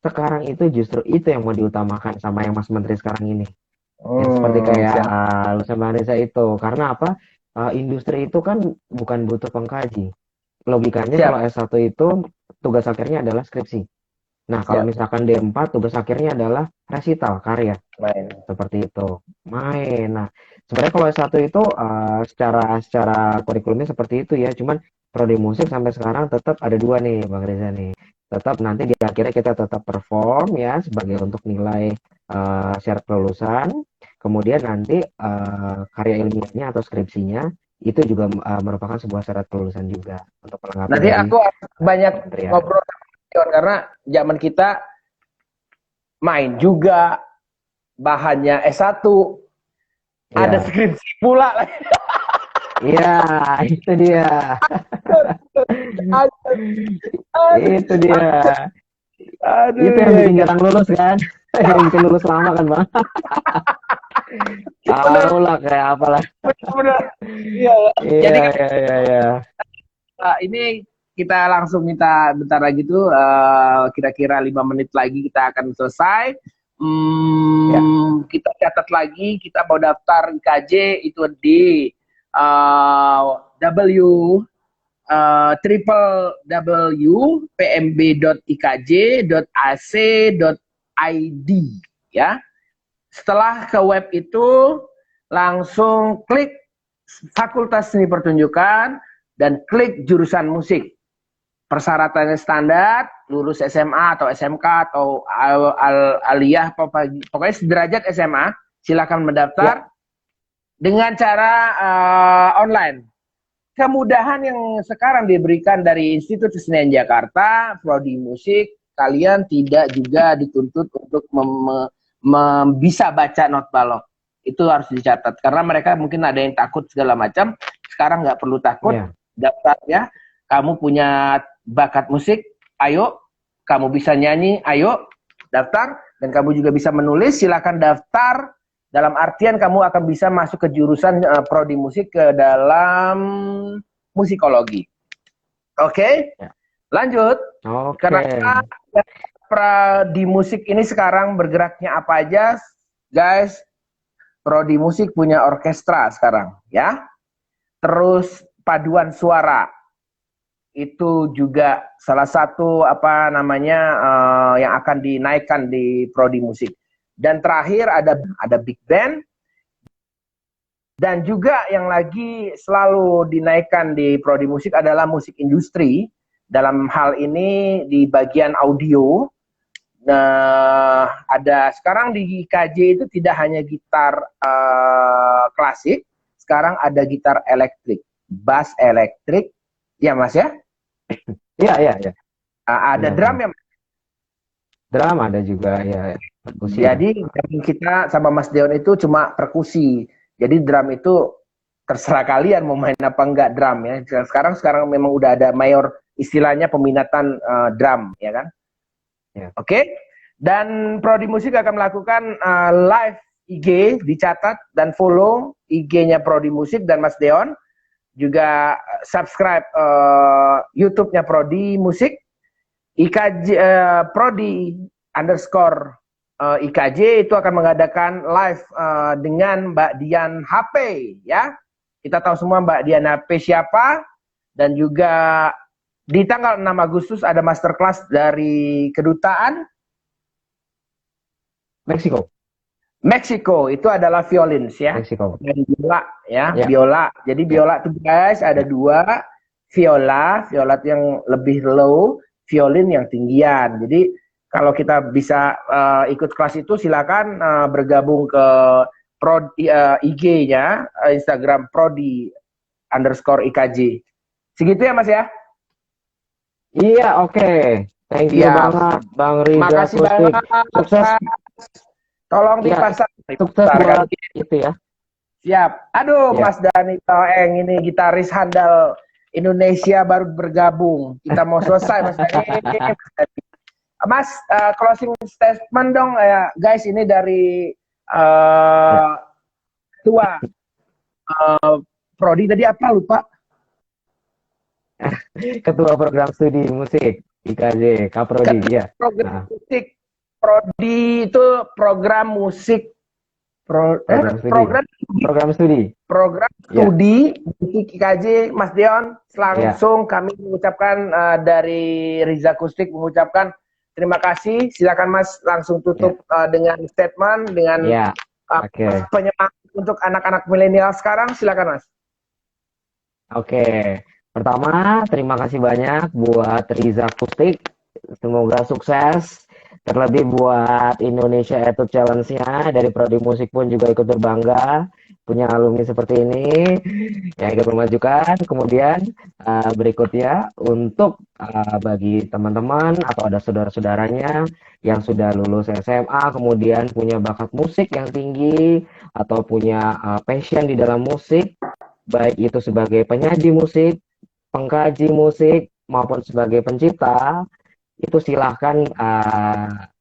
Speaker 2: Sekarang itu justru itu yang mau diutamakan sama yang Mas Menteri sekarang ini. Yang seperti kayak
Speaker 1: Siap.
Speaker 2: Lucia Marisa itu. Karena apa? Industri itu kan bukan butuh pengkaji. Logikanya
Speaker 1: Siap.
Speaker 2: kalau S1 itu tugas akhirnya adalah skripsi. Nah, kalau
Speaker 1: Siap.
Speaker 2: misalkan D4 tugas akhirnya adalah resital karya.
Speaker 1: Main.
Speaker 2: Seperti itu. Main. Nah, sebenarnya kalau S1 itu secara secara kurikulumnya seperti itu ya. Cuman prodi musik sampai sekarang tetap ada dua nih, Bang Reza nih. Tetap nanti di akhirnya kita tetap perform ya sebagai untuk nilai syarat kelulusan. Kemudian nanti karya ilmiahnya atau skripsinya itu juga merupakan sebuah syarat kelulusan juga untuk melengkapi
Speaker 1: Nanti
Speaker 2: dari
Speaker 1: aku banyak
Speaker 2: kementerian.
Speaker 1: ngobrol sama Dion karena zaman kita main juga bahannya S1 ada
Speaker 2: Ya,
Speaker 1: skripsi pula lagi.
Speaker 2: iya, itu dia. Itu dia. Itu
Speaker 1: Aduh,
Speaker 2: yang
Speaker 1: ya,
Speaker 2: bikin
Speaker 1: ya.
Speaker 2: jarang lulus kan? Yang bikin lulus lama kan, Bang?
Speaker 1: Bener,
Speaker 2: Tahu lah kayak apalah.
Speaker 1: bener. Iya, ya.
Speaker 2: Iya,
Speaker 1: Jadi kan
Speaker 2: iya, iya, iya.
Speaker 1: ini kita langsung minta bentar lagi tuh kira-kira 5 menit lagi kita akan selesai.
Speaker 2: Ya,
Speaker 1: Kita catat lagi kita mau daftar IKJ itu di W triple www.pmb.ikj.ac.id ya. Setelah ke web itu langsung klik Fakultas Seni Pertunjukan dan klik jurusan musik. Persyaratannya standar, lulus SMA atau SMK atau aliyah, pokoknya sederajat SMA, silakan
Speaker 2: ya,
Speaker 1: mendaftar dengan cara online. Kemudahan yang sekarang diberikan dari Institut Kesenian Jakarta, Prodi Musik, kalian tidak juga dituntut untuk bisa baca not balok. Itu harus dicatat karena mereka mungkin ada yang takut segala macam. Sekarang nggak perlu takut,
Speaker 2: ya.
Speaker 1: daftar ya. Kamu punya bakat musik, ayo. Kamu bisa nyanyi, ayo daftar. Dan kamu juga bisa menulis, silakan daftar. Dalam artian kamu akan bisa masuk ke jurusan prodi musik ke dalam musikologi. Oke,
Speaker 2: Ya.
Speaker 1: lanjut.
Speaker 2: Oke.
Speaker 1: Karena prodi musik ini sekarang bergeraknya apa aja, guys? Prodi musik punya orkestra sekarang, ya. Terus paduan suara itu juga salah satu apa namanya yang akan dinaikkan di prodi musik. Dan terakhir ada big band, dan juga yang lagi selalu dinaikkan di prodi musik adalah musik industri. Dalam hal ini di bagian audio. Nah, ada sekarang di IKJ itu tidak hanya gitar klasik, sekarang ada gitar elektrik, bass elektrik, ya Mas ya?
Speaker 2: Iya, iya, iya.
Speaker 1: Ada drum
Speaker 2: Benar-benar.
Speaker 1: ya.
Speaker 2: Drum ada juga ya, perkusi ya.
Speaker 1: Jadi kita sama Mas Deon itu cuma perkusi. Jadi drum itu terserah kalian mau main apa enggak drum ya. Sekarang memang udah ada mayor istilahnya peminatan drum ya kan.
Speaker 2: Ya.
Speaker 1: Oke. Dan Prodi Musik akan melakukan live IG, dicatat dan follow IG-nya Prodi Musik dan Mas Deon. Juga subscribe YouTube-nya Prodi Musik. IKJ Prodi underscore IKJ itu akan mengadakan live dengan Mbak Dian HP ya. Kita tahu semua Mbak Dian HP siapa, dan juga di tanggal 6 Agustus ada masterclass dari kedutaan Meksiko, itu adalah violins ya.
Speaker 2: Meksiko.
Speaker 1: Dan biola ya,
Speaker 2: Ya.
Speaker 1: biola. Jadi biola itu guys ada dua, viola yang lebih low, violin yang tinggian. Jadi kalau kita bisa ikut kelas itu silakan bergabung ke IG-nya Instagram Prodi underscore IKJ. Segitu ya Mas ya?
Speaker 2: Iya, oke. Thank you
Speaker 1: Iya.
Speaker 2: banget Bang Riza
Speaker 1: Makasih
Speaker 2: Kustik.
Speaker 1: banget.
Speaker 2: Sukses.
Speaker 1: Tolong
Speaker 2: Ya,
Speaker 1: dipasang.
Speaker 2: sukses buat itu ya.
Speaker 1: Siap. Aduh,
Speaker 2: Ya.
Speaker 1: Mas Dani Toeng ini gitaris handal Indonesia baru bergabung. Kita mau selesai Mas Dani. Mas, closing statement dong ya, guys. Ini dari ketua Prodi tadi apa lupa?
Speaker 2: Ketua program studi musik IKJ Kaprodi ya.
Speaker 1: Program musik Prodi itu program musik
Speaker 2: program studi
Speaker 1: musik IKJ. Mas Dion langsung kami mengucapkan dari Riza Kustik mengucapkan terima kasih. Silakan Mas langsung tutup dengan statement dengan penyemangat untuk anak-anak milenial sekarang. Silakan Mas.
Speaker 2: Oke. Pertama, terima kasih banyak buat Riza Kustik. Semoga sukses. Terlebih buat Indonesia Attitude Challenge-nya dari Prodi Musik pun juga ikut berbangga punya alumni seperti ini yang ikut memajukan. Kemudian berikutnya untuk bagi teman-teman atau ada saudara-saudaranya yang sudah lulus SMA kemudian punya bakat musik yang tinggi atau punya passion di dalam musik, baik itu sebagai penyaji musik, pengkaji musik maupun sebagai pencipta, itu silahkan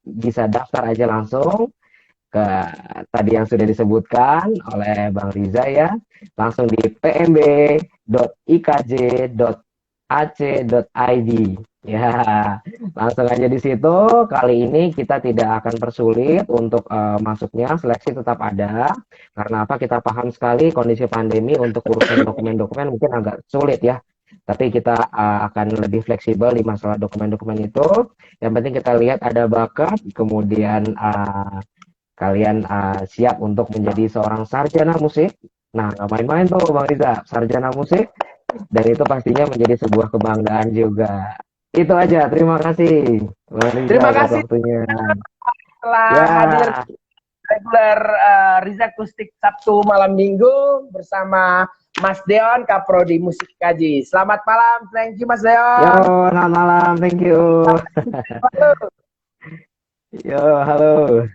Speaker 2: bisa daftar aja langsung ke tadi yang sudah disebutkan oleh Bang Riza ya, langsung di pmb.ikj.ac.id ya, langsung aja di situ. Kali ini kita tidak akan persulit untuk masuknya, seleksi tetap ada karena apa, kita paham sekali kondisi pandemi untuk urusan dokumen-dokumen mungkin agak sulit ya. Tapi kita akan lebih fleksibel di masalah dokumen-dokumen itu. Yang penting kita lihat ada bakat, kemudian kalian siap untuk menjadi seorang sarjana musik. Nah, nggak main-main tuh Bang Riza, sarjana musik. Dan itu pastinya menjadi sebuah kebanggaan juga. Itu aja, terima kasih Bang Riza
Speaker 1: terima kasih
Speaker 2: waktunya.
Speaker 1: telah hadir reguler Riza Kustik Sabtu malam Minggu bersama Mas Deon Kaprodi Musik Kaji. Selamat malam, thank you Mas Deon.
Speaker 2: Yo, selamat malam, thank you. Yo, halo.